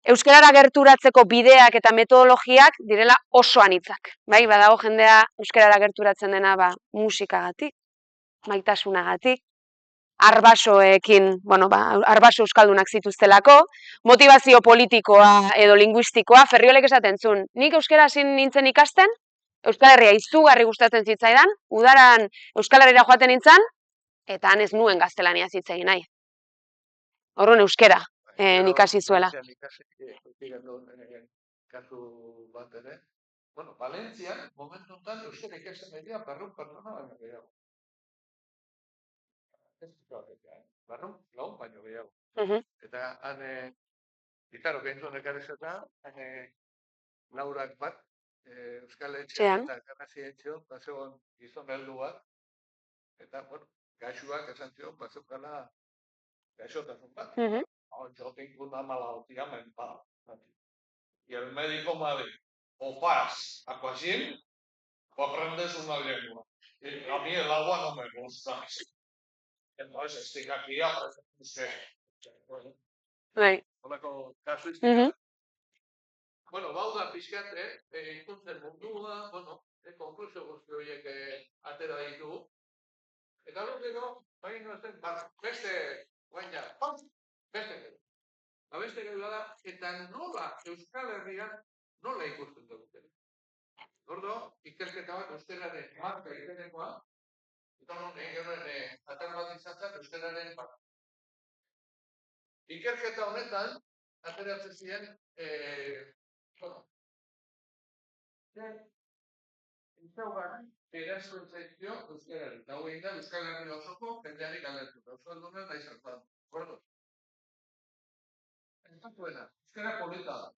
euskarara gerturatzeko bideak eta metodologiak direla oso anitzak. Bai, badago jendea euskarara gerturatzen dena musikagatik, maitasunagatik, arbasoekin, arbaso euskaldunak zituztelako, motivazio politikoa edo linguistikoa, Ferriolek esaten zuen, nik euskara hasi nintzen ikasten, Euskal Herria izugarri gustatzen zitzaidan, udaran Euskal Herrira joaten nintzen, eta han ez nuen gaztelania hitz egin nahi. Orduan euskara ikasi zuela.
Kasu bat ere. Bueno, Valentzian, momentu honetan, euskara ikasten dira 200 pertsona baino gehiago. Lau baino gehiago. Eta han, gitaro gaintzun ekarrizeta, Laurak bat, Euskal Etxean eta Garrazientzion, bazegoen gizon heldu bat, eta, bueno, gaixuak esan zion, bazeukala gaixotasun bat. Yo tengo una malaltia mental. Y el médico me dijo, o paras a Coachín o aprendes una lengua. Y a mí el agua no me gusta. Entonces estoy aquí a aprender. Horreko kasuistika. Bueno, bauda pixkat, ikuntzen mundua, konklusio guzti horiek atera ditugu. Eta horretiko, beste, beste gero da, eta nola Euskal Herrian nola ikusten dut. Gordo, ikerketa bat euskararen marka egitenekoa, eta horren atal bat izatzen euskararen marka. Ikerketa honetan, ateratzen ziren, ezaugarri erazten zaizkio euskarari. Eta hori da Euskal Herria osoko jendeari galdetu. Euskaldunen nahi zertan. Gordo. Entzuena, euskara polita da.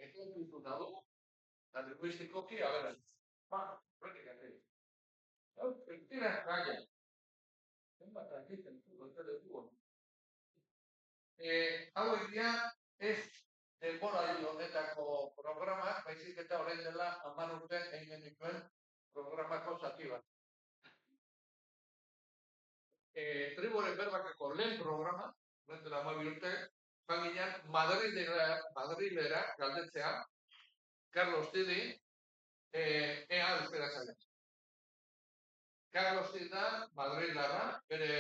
Eta ditu dago, eta linguistikoki aberan. Horretik ateri. Tira gaia. Zenbat egiten dugu. Hauek dira ez denboraldi honetako programak, baizik eta orain dela 10 urte egin genituen programako zati bat. Tribuaren berbakako lehen programa, orain dela 12 urte, janginan Madrilera galdetzea, Carlos Tidi, ea euskara zailan. Carlos Tidi da Madrildarra, bere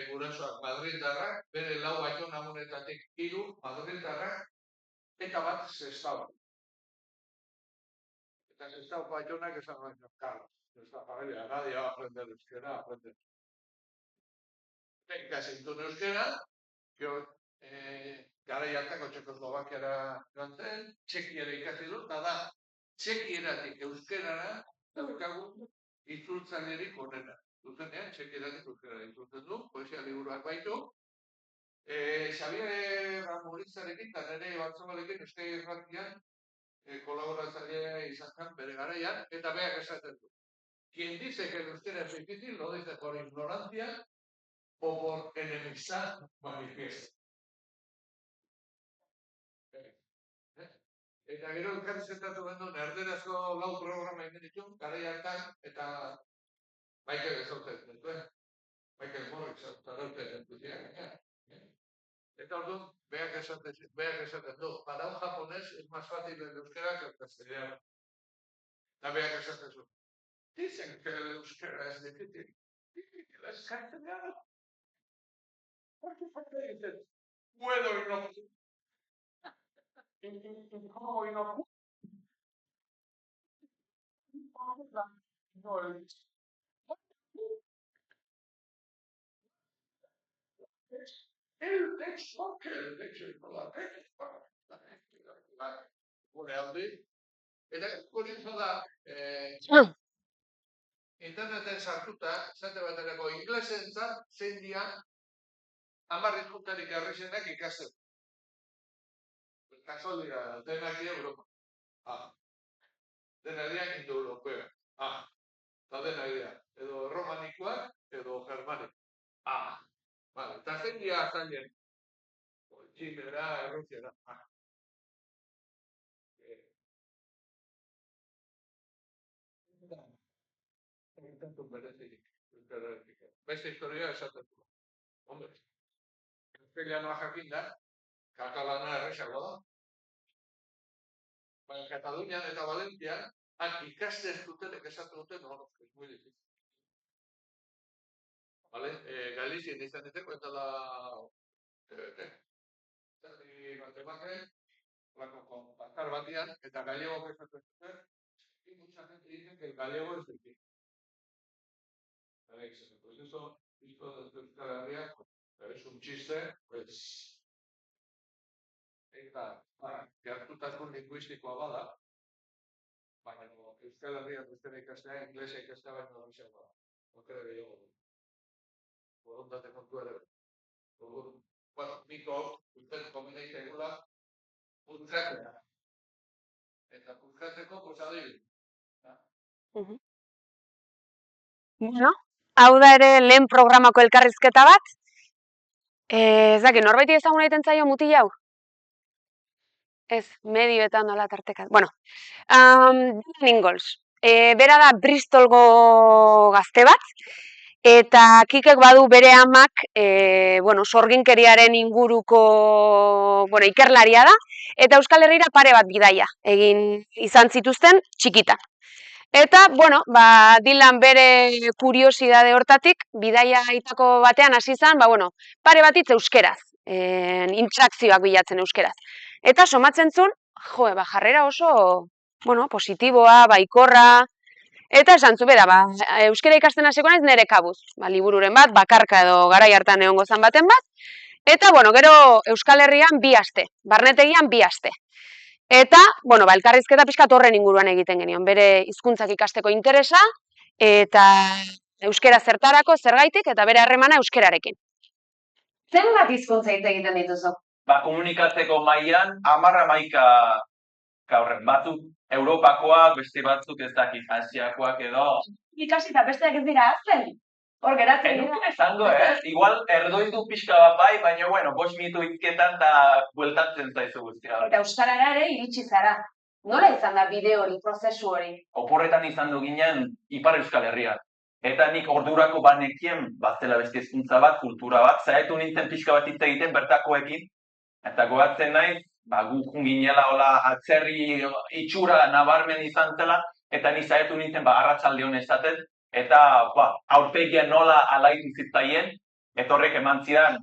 gurasoak Madrildarrak, bere 4 aiton amonetatik 3 Madrildarrak, eta bat Sestao. Eta Sestao aitonak esan baino, Carlos, familia, nadie va a aprender euskera, aprender. Ikasi intun euskera, gara jartako Txekoslovakiara joan zen, Txekiera ikasi dut, eta da, Txekieratik euskerara, daukagu itzultzailerik onena. Zuzenean, Txekieratik euskerara itzultzen du, poesia liburuak baitu. Xabier Amuritzarekin, eta nire batzogalekin Euskal Irratian kolaboratzailea izan zen bere garaian, eta beak esaten du. Quien dice que el euskera es difícil, lo dice por ignorancia o por enemistad manifiesta. Eta gero elkarrizketatu genuen erderazko 4 programa egin ditu, garai hartan, eta Michael ezagutzen dute. Michael Morris ezagutzen dute. Eta orduan, beak esaten du, para un japonés es más fácil el euskera que el castellano. Eta beak esaten du, dicen que el euskera es difícil. Difícil es castellano. ¿Por qué dicen? Puedo y no puedo. Y cómo y no puedo. No, el texto que el hecho y con la gure aldi. Eta kurioso da, interneten sartuta, zate baterako inglesentzat, zein dira 10 hizkuntzarik errazenak ikasten. Kasualidad, denak dira Europa. Denak dira indoeuropeo. Eta denak dira, edo romanikoak, edo germanik. Vale, eta zein dira zailen? Txinera, errusiera. Beste historia esaten du. Hombre, castellanoa jakinda, katalana errezagoa da. Baina Katalunian eta Valentian, ikaste ez dutenek esaten duten, no, es muy difícil. Vale, Galizien izan diteko, eta bakar batian, eta gallego esaten duten, y mucha gente dice que el gallego es difícil. Pues eso, visto desde Euskal Herria, es un chiste, pues, eta, gertutasun linguistikoa bada, baina Euskal Herria bestera ikastea, inglesa ikastea baino gauzagoa da. Okere gehiago du. Borontate kontu ere. Bueno, niko, usten kombineitea egula, pultzatzea. Eta pultzatzeko, pues adibidez.
Bueno, hau da ere lehen programako elkarrizketa bat. Ez dakit, norbaiti ezaguna egiten zaio mutil hau? Ez, medioetan nola tartekat. Bueno, Dylan Ingalls. Bera da Bristolgo gazte bat, eta Kikek badu bere amak, sorginkeriaren inguruko, ikerlaria da, eta Euskal Herrira pare bat bidaia egin izan zituzten txikitan. Eta, Dylan bere kuriosidade hortatik, bidaia itako batean hasi izan, pare bat hitz euskeraz, interakzioak bilatzen euskeraz. Eta somatzen zuen, jarrera oso, positiboa, baikorra, eta esan zu, euskera ikasten hasiko naiz nere kabuz, libururen bat, bakarka edo garai hartan egongo zan baten bat, eta, gero Euskal Herrian 2 aste, barnetegian 2 aste. Eta, elkarrizketa pixkat horren inguruan egiten genion, bere hizkuntzak ikasteko interesa, eta euskera zertarako, zergaitik, eta bere harremana euskerarekin.
Zenbat hizkuntza hitz egiten dituzu?
Komunikatzeko mailan 10-11 gaurren. Batzuk Europakoak, beste batzuk ez dakit Asiakoak edo.
Ikasi eta besteak ez dira azten. Hor geratzen dira.
Esango, igual erdoindu pixka bat bai, baina 5 minutu hizketan eta bueltatzen zaizu guztia.
Eta euskarara ere iritsi zara. Nola izan da bide hori, prozesu hori?
Oporretan izan du ginen Ipar Euskal Herrian. Eta nik ordurako banekien, bazela beste hizkuntza bat, kultura bat, zaitu nintzen pixka bat hitz egiten bertakoekin, eta goatzen naiz, gu ginela hola atzerri itxura nabarmen izan zela, eta ni zaitu nintzen arratsalde on esaten, eta aurpegian nola alaitu zitzaien, eta horrek eman zidan,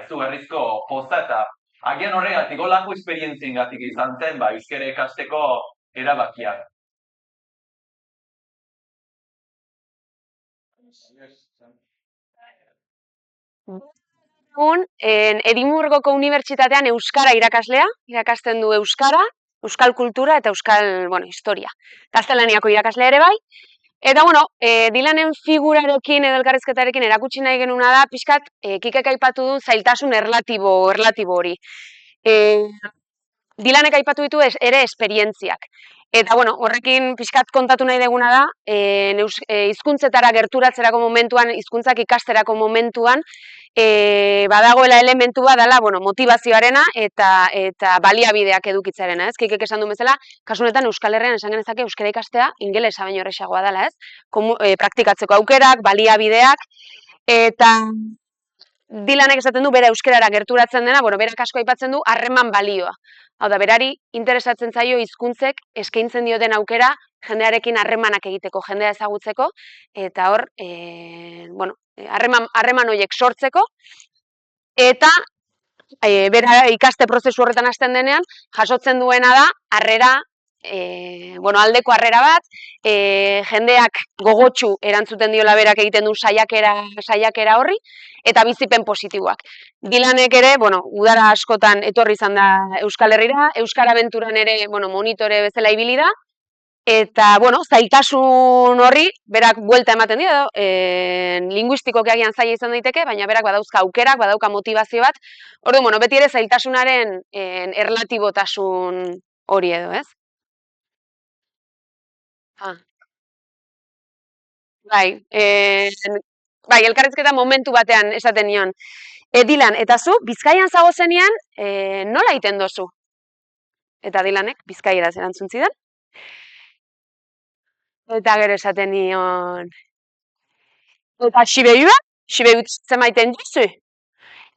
izugarrizko poza, eta agian horregatik, olako esperientziengatik izan zen, euskara ikasteko erabakia.
Edimburgoko Unibertsitatean euskara irakaslea, irakasten du euskara, euskal kultura eta euskal, historia. Gaztelaniako irakaslea ere bai. Eta, Dylanen figurarekin edo elkarrizketarekin erakutsi nahi genuna da, pixkat, Kikek aipatu du zailtasun erlatibo hori. Dylanek aipatu ditu ere esperientziak. Eta, bueno, horrekin pixkat kontatu nahi deguna da, hizkuntzetara gerturatzerako momentuan, hizkuntzak ikasterako momentuan, badagoela elementu bat dela, bueno, motivazioarena eta baliabideak edukitzarena, ez? Kikek esan du bezala, kasu honetan Euskal Herrian esan genezake euskara ikastea ingelesa baino erresagoa dela, ez? Praktikatzeko aukerak, baliabideak, eta Dylanek esaten du bera euskarara gerturatzen dena, bueno, berak asko aipatzen du harreman balioa. Hau da, berari interesatzen zaio hizkuntzek eskaintzen dioten aukera jendearekin harremanak egiteko, jendea ezagutzeko, eta hor, bueno, harreman horiek sortzeko, eta bera ikaste prozesu horretan hasten denean, jasotzen duena da, bueno, aldeko harrera bat, jendeak gogotsu erantzuten diola berak egiten du saiakera horri, eta bizipen positiboak. Dylanek ere, bueno, udara askotan etorri izan da Euskal Herrira, Euskara Abenturan ere, bueno, monitore bezala ibili da, eta, bueno, zailtasun horri, berak buelta ematen dio, linguistikoki agian zaila izan daiteke, baina berak badauzka aukerak, badauka motivazio bat, orduan, bueno, beti ere zailtasunaren erlatibotasun hori edo, ez? Bai, elkarrizketa momentu batean esaten nion. Dylan, eta zu, Bizkaian zagozenean, nola egiten dozu? Eta Dylanek bizkaieraz erantzun zidan. Eta gero esaten nion. Eta Xibeiua? Xibeiut zemaiten duzu?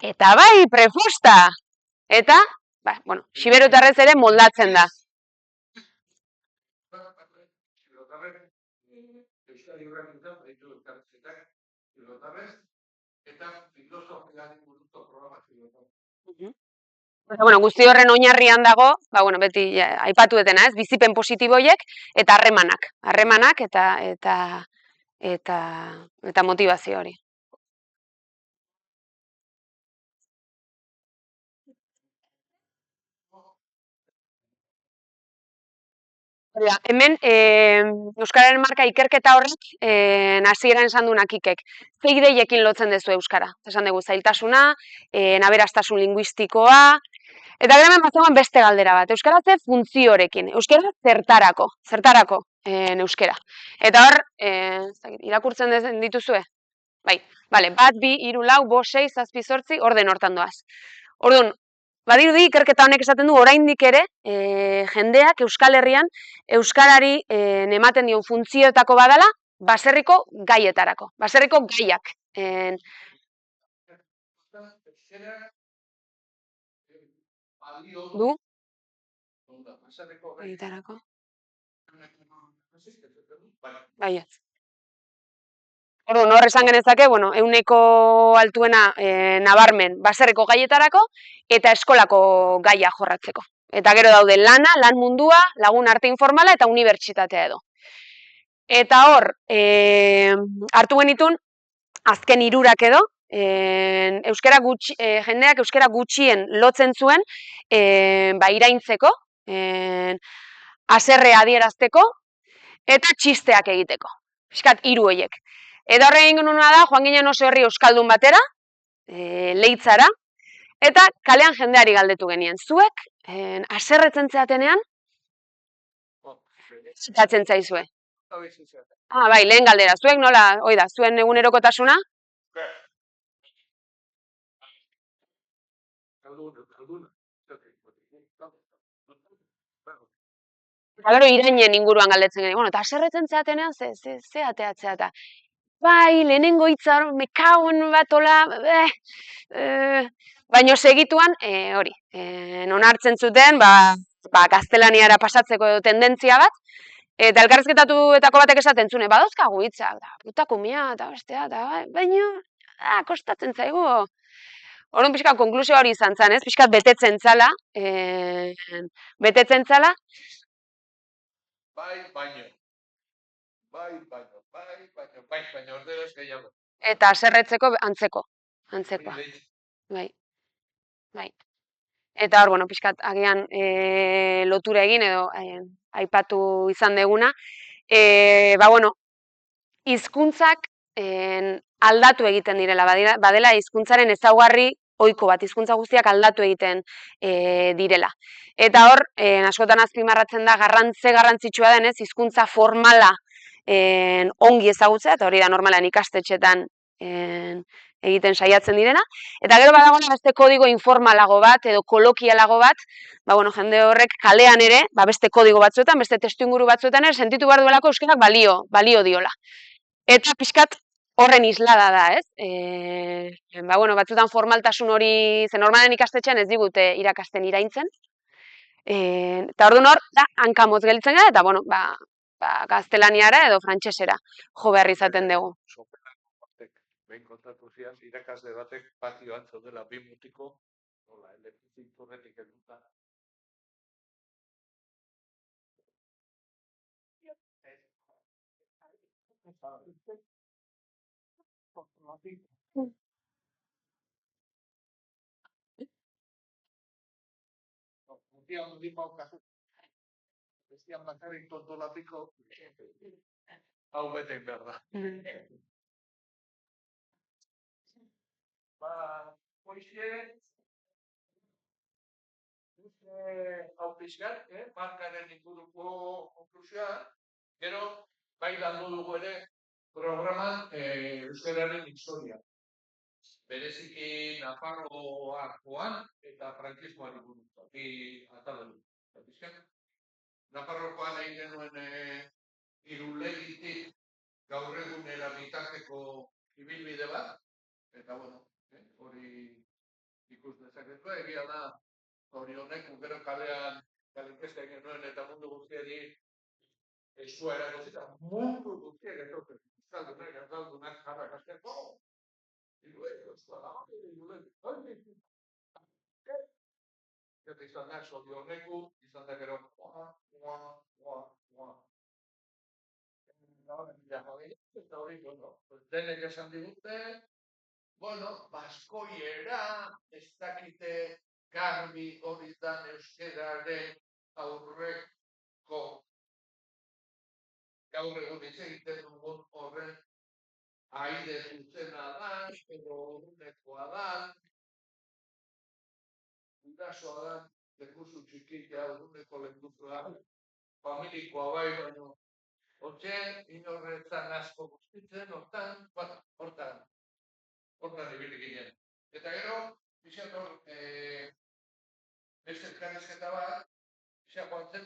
Eta bai, prefusta. Eta, bueno, xiberotarrez ere moldatzen da. Bueno, guzti horren oinarrian dago, bueno, beti aipatu detena, ez? Bizipen positiboiek eta harremanak eta motivazio hori. Hemen, Euskararen marka ikerketa horrek, hasieran esan duenak Kikek. Ze ideiekin lotzen duzu Euskara? Esan dugu zailtasuna, aberastasun linguistikoa, eta gero hemen bazegoen beste galdera bat. Euskara ze funtziorekin? Euskara zertarako euskara. Eta hor, irakurtzen dituzue? Bai, bale, 1, 2, 3, 4, 5, 6, 7, 8, orden hortan doaz. Orduan, badirudi ikerketa honek esaten du oraindik ere jendeak Euskal Herrian euskarari ematen dion funtzioetako badala baserriko gaietarako, baserriko gaiak. Du? Gaietarako. Bai. Orduan, hor esan genezake, bueno, 100 altuena nabarmen baserriko gaietarako eta eskolako gaia jorratzeko. Eta gero daude lana, lan mundua, lagun arte informala eta unibertsitatea edo. Eta hor, hartu genitun, azken 3 edo, jendeak euskara gutxien lotzen zuen, iraintzeko, haserrea adierazteko eta txisteak egiteko. Piskat 3 horiek. Eta horre egin genuna da, joan ginen oso herri euskaldun batera, Leitzara, eta kalean jendeari galdetu genien. Zuek, haserretzen zeatenean, zitatzen zaizue. Bai, lehen galdera. Zuek nola, oida, zuen egunerokotasuna? Eta gero irainen inguruan galdetzen genien. Bueno, eta haserretzen zeatenean, ze ateatzea eta. Bai, lehenengo hitza hor, mekauen bat hola, baino segituan, hori, non hartzen zuten, gaztelaniara pasatzeko tendentzia bat, eta elkarrizketatutako batek esaten zune, badauzkagu hitzak, puta kumia, eta bestea, baino, kostatzen zaigu. Orduan pixka konklusio hori izan zen, ez? Pixkat betetzen zala, baino, orderes gehiago. Eta haserretzeko antzekoa. Bai. Eta hor, bueno, pixkat agian lotura egin edo aipatu izan deguna. Bueno, hizkuntzak aldatu egiten direla, badela hizkuntzaren ezaugarri ohiko bat, hizkuntza guztiak aldatu egiten direla. Eta hor, askotan azpimarratzen da garrantzitsua denez, hizkuntza formala ongi ezagutzea, eta hori da normalan ikastetxetan egiten saiatzen direna. Eta gero badagoela beste kodigo informalago bat edo kolokialago bat, jende horrek kalean ere, beste kodigo batzuetan, beste testuinguru batzuetan ere, sentitu behar duelako euskarak balio diola. Eta pixkat horren islada da, ez? Batzutan formaltasun hori, zen normalen ikastetxean ez digute irakasten iraintzen. Eta orduan hor, hankamotz gelditzen gara, eta gaztelaniara edo frantsesera jo behar izaten dugu.
Behin kontatu zian, irakasle batek patioan zaudela bi mutiko, nola, elektrizinturretik eduta. Mutian lima okazu. Bestian bakarrik tontolapiko, hau beten behar da. Hoxe, hau pixkat, markaren inguruko konklusioa, gero, bai landu dugu ere, programan euskararen historia. Bereziki Nafarroakoan eta frankismoan buruz. Atalen. Nafarroakoan egin genuen Irulegitik gaur egunera bitarteko ibilbide bat, eta hori ikus dezakezu, egia da, hori honek, gero kalean kalinkeste genuen eta mundu guztiari eskua eragotzita, mundu guztiak etortzen, euskaldunak jarrak azteko, eta izan da, zori honeku, izan da gero, eta hori, denek esan digute, baskoiera, ez dakite garbi hori dan euskeraren aurreko gaur egun hitz egiten dugun horren aire zuzena da, edo urrunekoa da, gurasoa da, lekuzu txikitea urruneko lekuzua, familikoa bai, baino, hortxe, inorretzan asko guztitzen, hortan ibili ginen. Eta gero, pixat hor, beste elkarrizketa bat, pixat joan zen,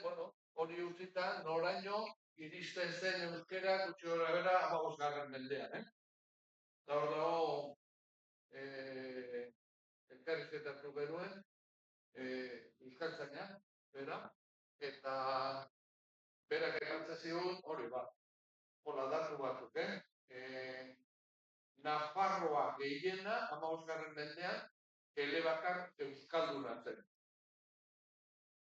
hori utzita, noraino, iristen zen euskera, gutxi gora bera, 15. mendean, Eta hor dago, elkarrizketatu beruen, euskaltzaina, bera, eta berak erantzun zigun hori bat, hola datu batzuk, Nafarroa gehiena, 15. mendean, elebakar euskalduna zen.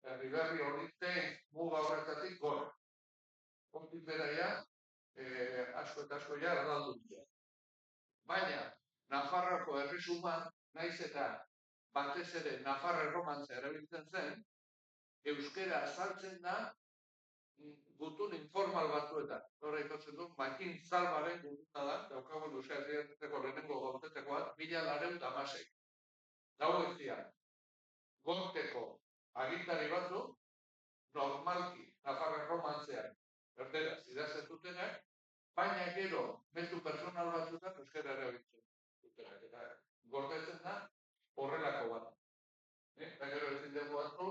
Herriberri horite muga horretatik gora. Hortik beraia, asko eta asko ja erdaldu dira. Baina, Nafarroako erresuman, naiz eta batez ere Nafarra erromantza erabiltzen zen, euskera azaltzen da gutun informal batzuetan. Horra ikatzen du, Makin Zalbaren gutuna da, daukagun Euskal Herriatzeko lehenengo gautetekoa, 1916. Dago iztian, gorteko agintari batzu, normalki Nafarra erromantzean erderaz idazten dutenak, baina gero, mezu personal batzuetan euskera erabiltzen dutenak. Eta gordetzen da, horrelako bat. Eta gero ezin dugu batzu,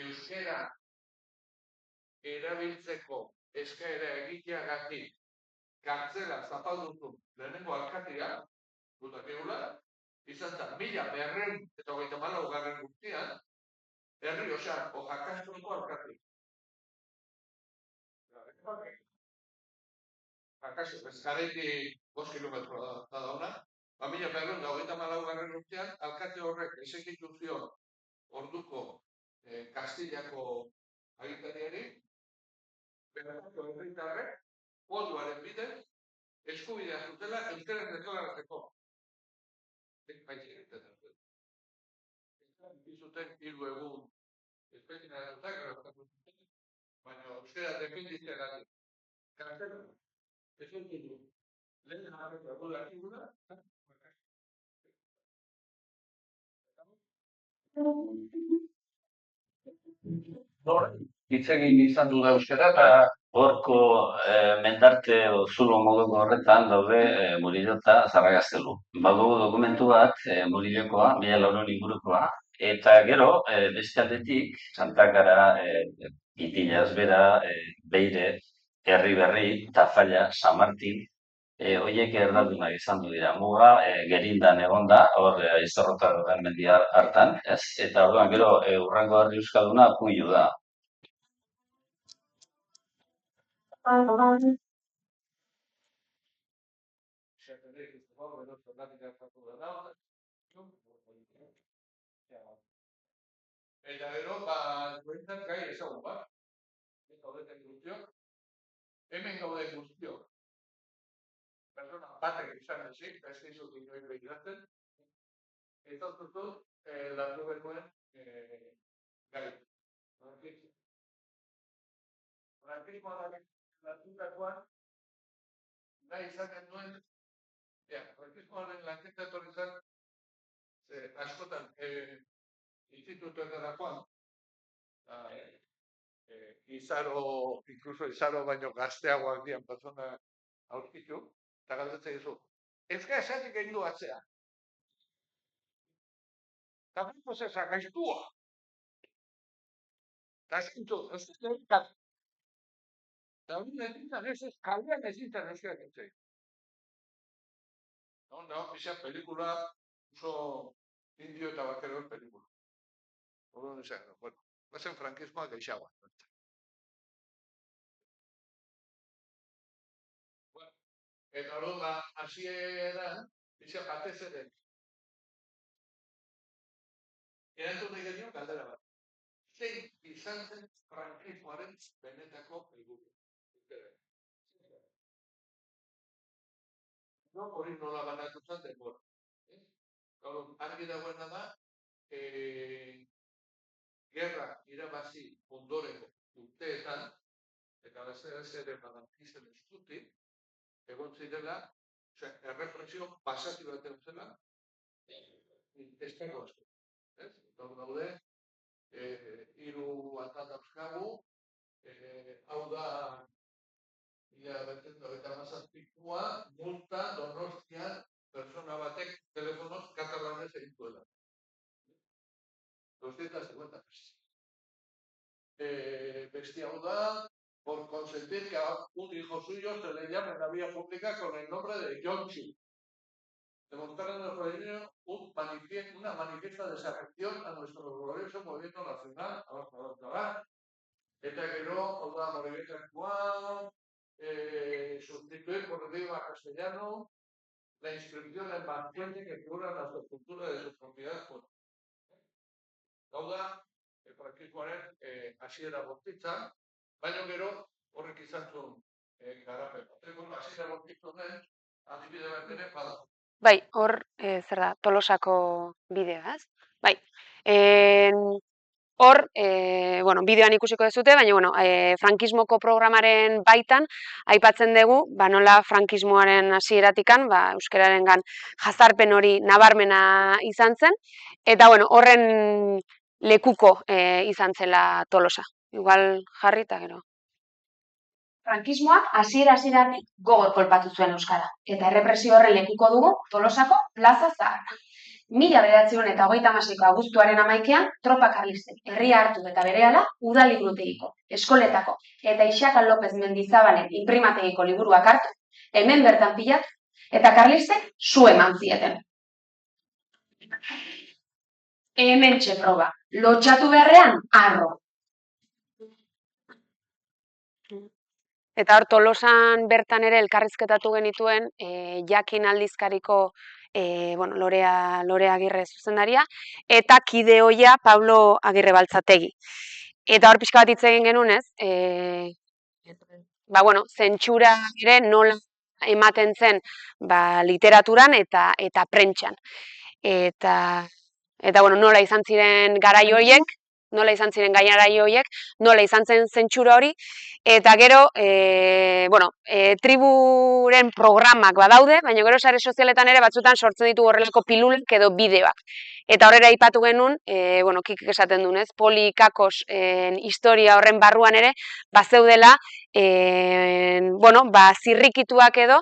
euskera erabiltzeko eskaera egiteagatik kartzela zapaldutu lehenengo alkatia, gutak egula, izan zen 1234 urtean, herri osan, Jakastoneko alkati. Jakasto, Ezkaretik 5 kilometro da dauna, 1234 urtean, alkate horrek esekitu zion orduko Kastillako agintariari, berako herritarrek, poduaren bidez, eskubidea zutela euskaraz deklaratzeko. Baitzik egiten dut. Bizuten 3 egun espezionatutak grabatu zuten, baina euskara defenditzen gati. Kartero, ez dut du. Lehen jarretu agudakiguna,
Hitz egin izan du da euskara, eta
Horko mendarte edo zulo moduko horretan daude Murillo eta Zarragaztelu. Badugu dokumentu bat, Murillokoa, 1400 ingurukoa, eta gero, beste aldetik, Santakara, Itilaz bera, Beire, Herri Berri, Tafalla, San Martin, horiek erdaldunak izan du dira. Muga, Gerindan egonda, hor Izorrota Garmendi hartan, ez? Eta orduan gero, urrango herri euskalduna Puiu da.
Eta gero, guretzat gai ezagun bat. Gaudeten guztiok. Hemen gauden guztiok. Persona batek izan ezik, ez dizut inoiz begiratzen. Eta dut, landu genuen gai. Frankismoa landutakoan, nahi izan genuen, frankismoaren lanketa etorri zen, askotan, institutuetarakoan, incluso izaro baino gazteagoak dian pertsona aurkitu, eta galdetzen dizu, euskara esatik egin du atzea. Eta guztu zezak gaiztua. Eta eskintu, euskara egin. Eta hori nezintzen ez kalean ezintzen euskara egin. No, pixan pelikula, oso indio eta bakeroen pelikula. Hori nizan, bueno, bazen frankismoa geixagoa. Eta hori da, hasieran, pixan batez ere. Erantzun nahi genio, galdera bat. Zein izan zen frankismoaren benetako helburu. No, hori nola banatutzen denbora. Argi dagoena da, gerra irabazi ondoreko urteetan, eta ez ere badakizen eskutik, egon zirela, errepresio basati bat egon zela, eskerro asko. Hor daude, 3 atal dauzkagu, hau da, 1987koa, multa Donostian persona batek telefonoz katalanez egin duela. 250 pesos. Bestia hau da, por consentir que a un hijo suyo se le llame en la vía pública con el nombre de John Chu. Demostraron en nuestro niño una manifiesta desafección a nuestro glorioso movimiento nacional, a los trabajadores. Eta gero, hau da, Morevietakoa, sustituir por el idioma castellano la inscripción en mantiente que figura en la subcultura de su propiedad. Hau da, frankismoaren hasiera bortitza, baina gero horrek izan zuen garapen. Hasiera bortitzunen adibide bat ere bada.
Bai, hor, zer da, Tolosako bideoa, ez? Bai, hor, bideoan ikusiko dezute, baina, frankismoko programaren baitan, aipatzen dugu, nola frankismoaren hasieratikan, euskararengan jazarpen hori nabarmena izan zen, eta, horren lekuko izan zela Tolosa. Igual jarri eta gero.
Frankismoak hasiera-hasieratik gogor kolpatu zuen euskara, eta errepresio horren lekuko dugu Tolosako plaza zaharra. 1936ko abuztuaren 11ean, tropa karlistek herria hartu eta berehala udaliburutegiko, eskoletako eta Ixaka López Mendizabalen inprimategiko liburuak hartu, hemen bertan pilatu, eta karlistek su eman zieten. Hementxe proba, lotxatu beharrean, arro.
Eta hor, Tolosan bertan ere elkarrizketatu genituen Jakin aldizkariko Lore Agirre zuzendaria, eta kide ohia Pablo Agirre Baltzategi. Eta hor pixka bat hitz egin genuen, zentsura ere nola ematen zen literaturan eta prentxan. Eta nola izan ziren garai horiek, nola izan ziren gainarai horiek, nola izan zen zentsura hori, eta gero, triburen programak badaude, baina gero sare sozialetan ere batzutan sortzen ditu horrelako pilulak edo bideoak. Eta horrela aipatu genuen, Kikik esaten dunez, Polikakos historia horren barruan ere, bazeudela, zirrikituak edo,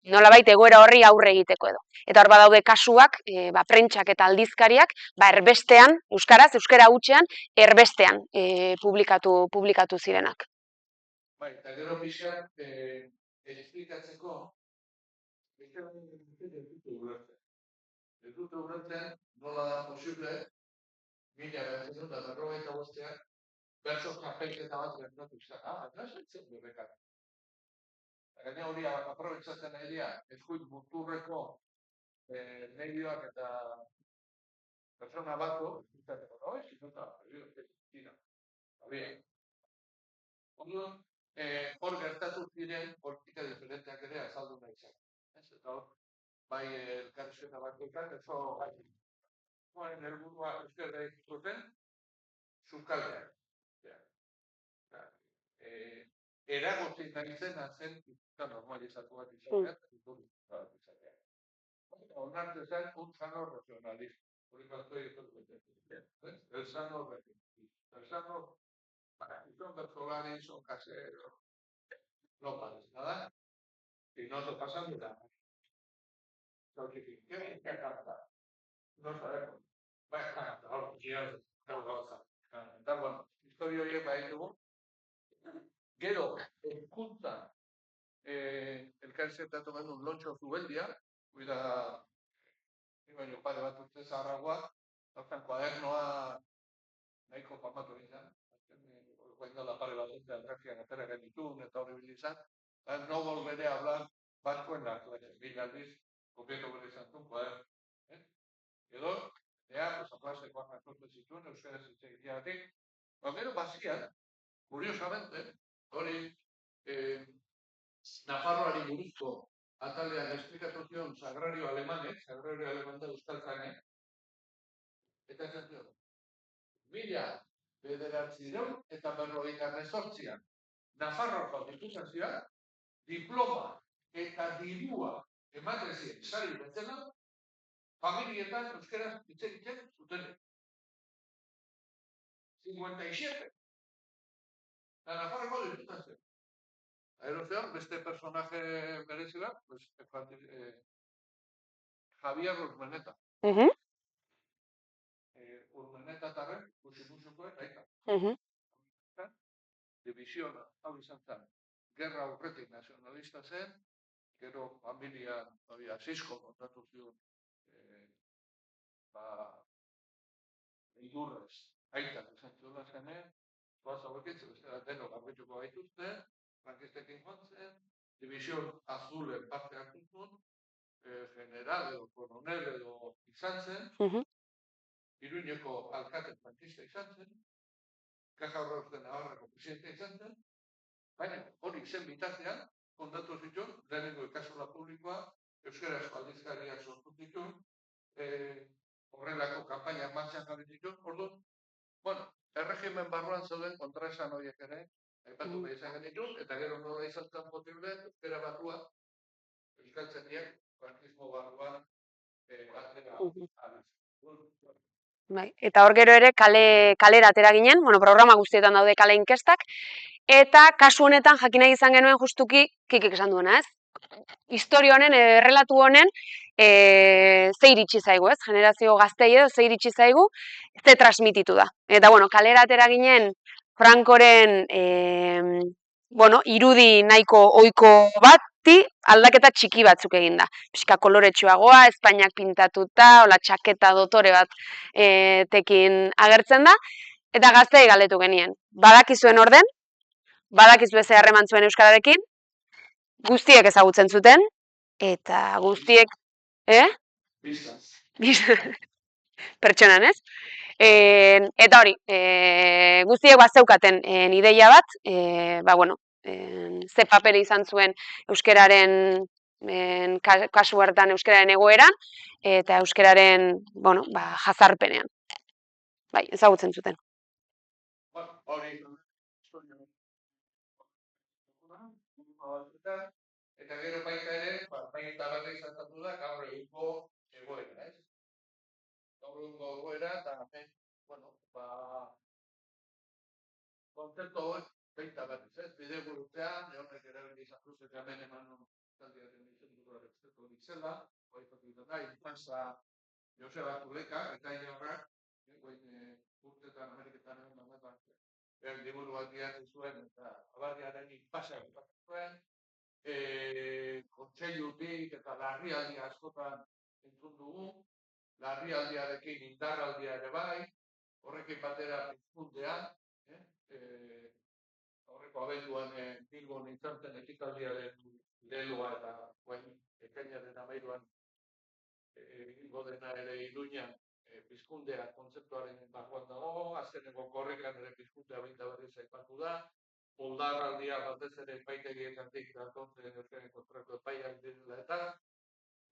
nolabait egoera horri aurre egiteko edo. Eta hor badaude kasuak, prentsak eta aldizkariak, erbestean, euskara hutsean, erbestean publikatu zirenak.
Bai, eta gero pixkat, esplikatzeko, ez dute ulertzen, nola da posible, 1945 berso txapelketa bat gertatu izan. Eta esatzen berrekat. Gaina hori aprobetsatzen nahi dira, eskuit muturreko medioak eta persona batko, izateko, no? Eta hor gertatu ziren politika diferenteak ere azaldu nahi zen. Eta hor, bai elkarrizketa batkoetan, eso honen helburua euskara zuten, sukaldeak. Eragozit nahi zena zen, normalizatu bat izatea, onartu zen, un sano racionalismo. Hori batzu el sano racionalismo. El sano, son personales, son caseros, no pasa nada, y no se pasan de nada. ¿Qué canta? No sabemos. Va a cantar, ahora quiero, eta, bueno, historia horiek baditugu. Gero, hezkuntza elkarrizketatu genuen Lontxo Zubeldia, guida, baino pare bat urte zaharragoa, hortan kuadernoa nahiko formatu egin, guaindala pare bat urte altrafian atera genitun eta hori bilizan, no volveré a hablar vasco en la clase, mila aldiz, kopieto gure izan zuen kuaderno. Edo, aplazeko hartu zituen, euskaraz hitz egiteagatik. Gero bazian, curiosamente, hori Nafarroari buruzko atalean esplikatu zion Sagrario Alemanek, Sagrario Aleman da Euskaltzanek, eta esan zion, 1998an, Nafarroako diputazioak diploma eta dirua ematen zien sari bezala, familietan euskaraz hitz egiten zuten. 57. Eta Nafarroako diputazioak. Aerozean, beste personaje berezila, Javier Urmeneta. Urmeneta tarren, kusimusukoen, aita. Divisiona, hau izan zen, gerra aurretik nazionalista zen, gero familia, Sisko kontatu zion, idurrez, aitak izan ziola zenen, zoaz hauekitzu, deno garbituko gaituzte, frankistekin jotzen, Division Azulen parte hartuzun, general edo koronel edo izan zen, Iruñeko alkate frankista izan zen, Kaja Horreuzten Navarrako presidente izan zen, baina hori zen bitartean, kondatu zituen, lehenengo ikastola publikoa, euskarazko aldizkariak sortu zituen, horrelako kampainak martxan jarri zituen, orduan, erregimen barruan zeuden kontraesan horiek ere, aipatu behar izan genituen, eta gero nola izan zen posible, euskara barrua, euskaltzeniak, frankismo barruan, batera
Eta hor gero ere kalera atera ginen, programa guztietan daude kale inkestak, eta kasu honetan jakin nahi izan genuen justuki, Kikik esan duena, ez? Historia honen, errelatu honen, ze iritsi zaigu, ez? Generazio gaztei edo ze iritsi zaigu, ze transmititu da. Eta, kalera atera ginen, Frankoren, irudi nahiko ohiko bati, aldaketa txiki batzuk egin da. Pixka koloretsuagoa, Espainiak pintatuta, hola txaketa dotore bat tekin agertzen da, eta gaztei galdetu genien. Badakizuen orden, badakizue ze harreman zuen euskararekin, guztiek ezagutzen zuten, eta guztiek, pertsonan, ez? Eta hori, guztiek bazeukaten ideia bat, ze papere izan zuen euskararen, kasu hartan euskararen egoeran, eta euskararen, jazarpenean. bai, ezagutzen zuten.
Bueno, hori historia batzuetan, eta gero baita ere, bain taberna izantatu da gaur egungo egoera, ez? Gaur egungo egoera, eta hemen, bueno, kontzeptu hauek baita berriz, ez? Bidegurutzean, honek erabili izan duz, eta hemen eman taldearen izenburua representu ditzela, baipatu ditan da, Infanza Joseba Zuleka, eta inorrak, urtetan Ameriketan egon dagoetan, liburu bat diatzen zuen, eta abarriaren inpasa zuen, kontseilutik eta larrialdi askotan entzun dugu, larrialdiarekin indarraldia ere bai, horrekin batera pizkundean, horreko abenduan Bilbon izan zen ekitaldiaren leloa eta ekainaren 13an egingo dena ere Iruñan pizkundea kontzeptuaren barruan dago, azkeneko korrikan ere pizkundea baita berriz aipatu da, oldarraldia batez ere epaitegietatik datorren euskaren kontrako epaiak direla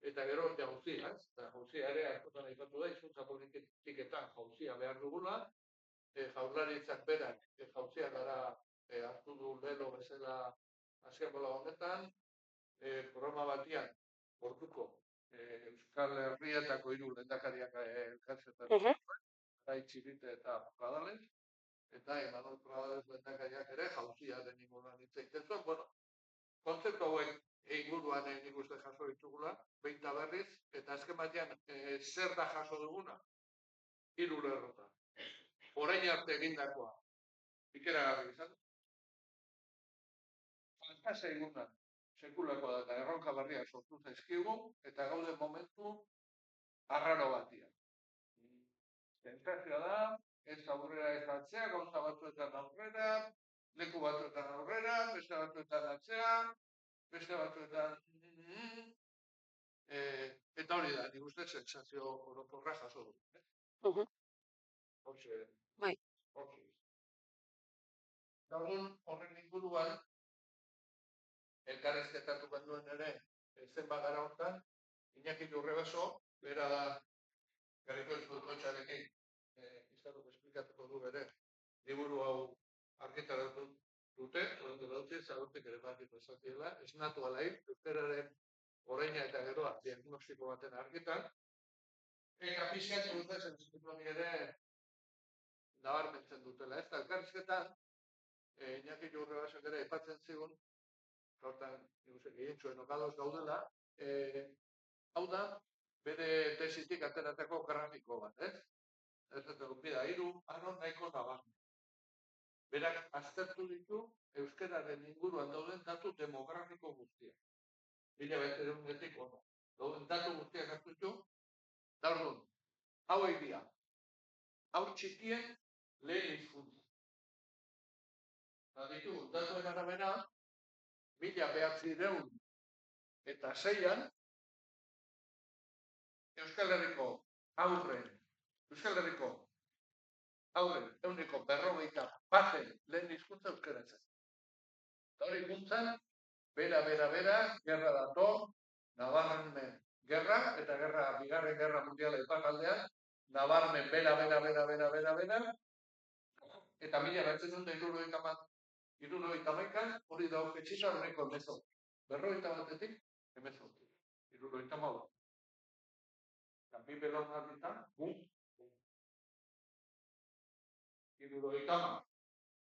eta gero jauzia, eta jauzia ere askotan aipatu da, hizkuntza politiketan jauzia behar dugula, jaurlaritzak berak jauzia gara hartu du lelo bezala azken bola honetan, programa batian, Portuko, Euskal Herrietako 3 lehendakariak elkartzetan, Txirite eta Pradales, eta Imanol Pradales lehendakariak ere jauziaren inguruan hitz egiten zuen. Bueno, kontzeptu hauek inguruan nik uste jaso ditugula, baita berriz, eta azken batean zer da jaso duguna? 3 lerrotan. Orain arte egindakoa, ikeragarri izan. Falta eguna, sekulakoa da, eta erronka berriak sortu zaizkigu, eta gaude momentu arraro batian. Tentazioa da, ez aurrera ez atzea, gauza batzuetan aurrera, leku batzuetan aurrera, beste batzuetan atzea, beste batzuetan... Eta hori da, nik uste sentsazio orokorra jaso du. Hortxe.
Bai.
Gaur horren inguruan, elkarrezketatu banduen ere, zenbat gara hortan, Iñaki Urrebaso, bera da, Garriko Eskultotxarekin, izanok esplikatuko du bere, liburu hau argitaratu dute, horrek dute, zagotek ere bakitu esakiela, esnatu alaik, euskararen oraina eta geroa, diagnostiko baten argitan, eta pixkat dute sensibiloni ere nabarmentzen dutela. Ez da, elkarrizketan, Iñaki Urrebasok ere aipatzen zigun, hortan, gehien zuen okadoz gaudela, hau da, bere tesitik ateratako grafiko bat, ez? Ez dut bida, 3 arro nahiko nabarmen. Berak aztertu ditu euskararen inguruan dauden datu demografiko guztiak. 1900-etik ono. Dauden datu guztiak hartu ditu, da orduan, hauek dira. Hau txikien lehen hizkuntza. Ditugu, datuen arabera, 1906an, Euskal Herriko aurren, euneko 51 lehen hizkuntza euskaratzen. Eta hori guntzan, bera, gerra dator, nabarmen gerra, eta bigarren gerra mundiala iparraldean, nabarmen bera, eta 1971 hori da horretxisa horreko emezot. 51-etik emezot. 74. Bi belaunalditan, 70.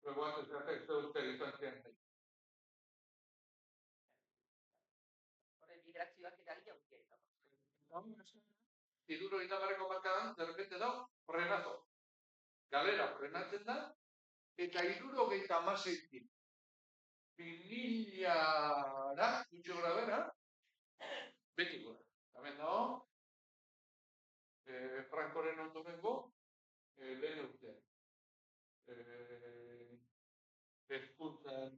Luego antes de hacer esto usted izan.
Horren migrazioak eragina guztiak.
70ko markadan, de repente da, frenazo. Galera frenatzen da, eta 76-tik 2000-ra, gutxi gora bera, beti gora. Hemen dago, Frankoren ondorengo, lehen urtean. Hezkuntzan,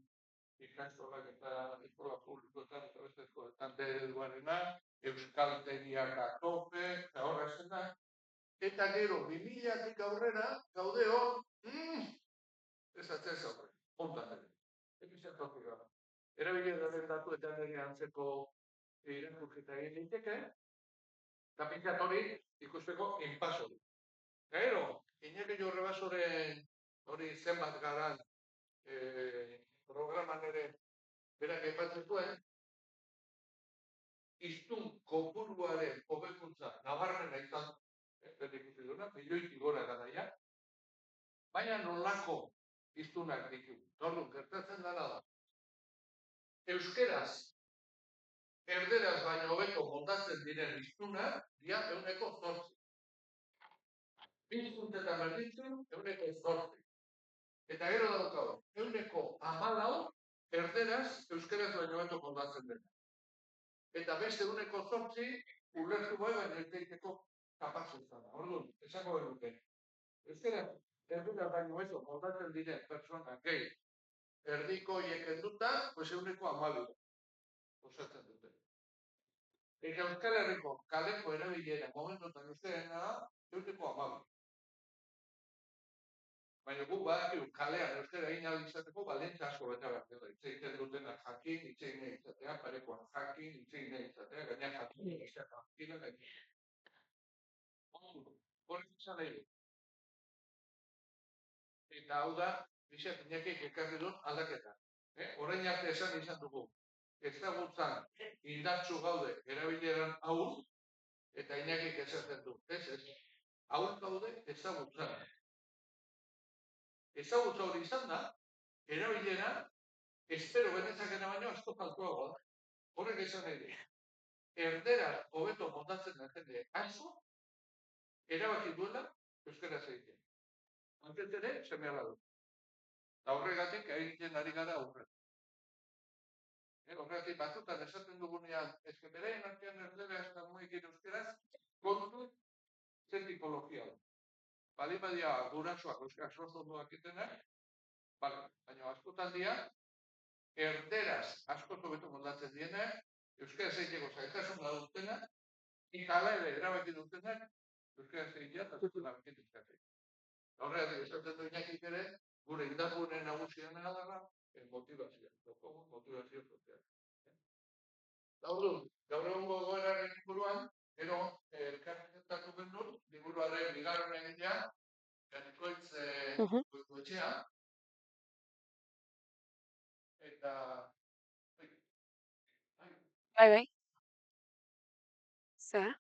ikastolak eta eskola publikoetan eta beste eskoletan ereduarena, euskaltegiak atope, eta horra zen da. Eta gero, 2000-tik aurrera, gaude hor, ez atzez aurre, ontan ere. Epizentzotik gara. Erabileraren datuetan ere antzeko irakurketa egin daiteke, eta pizkat hori ikusteko inpaso du. Gero, Iñaki Jorrebasoren hori zenbat garan programan ere berak aipatzen zuen, hiztun kopuruaren hobekuntza nabarmena izan zen ikusi duena, milioitik gora garaia, baina nolako hiztunak ditu. Orduan, gertatzen dena da. Euskeraz, erderaz baino hobeto moldatzen diren hiztunak dira 108. Bi hizkuntzetan berdintzen 108. Eta gero daukago, 114 erderaz, euskeraz baino hobeto moldatzen dena. Eta beste 108 ulertu bai baino ez daiteko kapazitatea. Orduan, esango genuke. Euskera erderaz baino hobeto moldatzen diren pertsonak gehi erdiko horiek kenduta, pues 112 osatzen dute. Eta Euskal Herriko kaleko erabilera momentotan euskarena da 112. Baina guk badakigu kalean euskara egin ahal izateko balentza asko bete behar dela. Hitz egiten dutenak jakin, hitz egin nahi izatea, parekoan jakin, hitz egin nahi izatea, gaina jakin, jakina, gaina. Horrek izan nahi du. Eta hau da, bizat Iñakik ekarri dut aldaketa. Orain arte esan izan dugu. Ezagutzan indartsu gaude erabileran ahul, eta Iñakik esaten du. Ez. Ahul gaude ezagutzan. Ezagutza hori izan da, erabilera, espero benezakena baino asko faltuagoa da. Horrek esan nahi du. Erderaz hobeto moldatzen da jende asko, erabaki duela euskaraz egiten. Antes ere, seme-alaba du. Eta horregatik egiten ari gara aurrera. Horregatik batzutan esaten dugunean, ezke beraien artean erderaz eta guekin euskeraz, kontu zen tipologia da. Bali badia gurasoak euskaraz ondo egitenak, baina askotan dira, erderaz asko hobeto moldatzen dienak, euskaraz egiteko zailtasuna dutenak, ikala ere erabaki dutenak, euskaraz egitea eta zutela beketik. Horregatik esaten du Iñakik ere, gure indargune nagusiena da motivazioa, motivazio sozial. Orduan, gaur egungo egoeraren inguruan, gero elkarrizketatu genuen, liburuaren bigarren egitea, Gerikoitz Goikoetxea, eta...
Bai. Zer?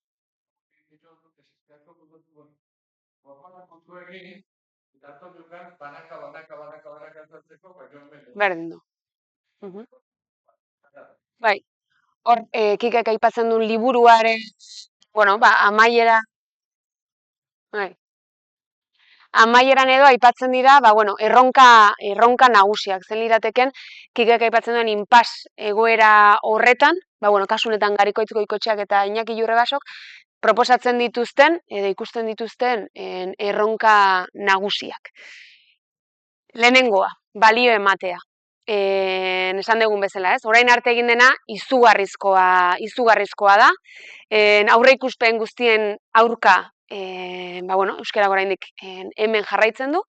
Berdin du. Bai. Hor, Kikek aipatzen duen liburuaren, amaiera... Bai. Amaieran edo aipatzen dira, erronka nagusiak. Zen lirateken, Kikek aipatzen duen inpas egoera horretan, kasu honetan Garikoitz Goikoetxeak eta Iñaki Jorrebasok, proposatzen dituzten, edo ikusten dituzten erronka nagusiak. Lehenengoa, balio ematea. Esan dugun bezala, ez? Orain arte egin dena izugarrizkoa da. Aurreikuspen guztien aurka, euskarak oraindik hemen jarraitzen du.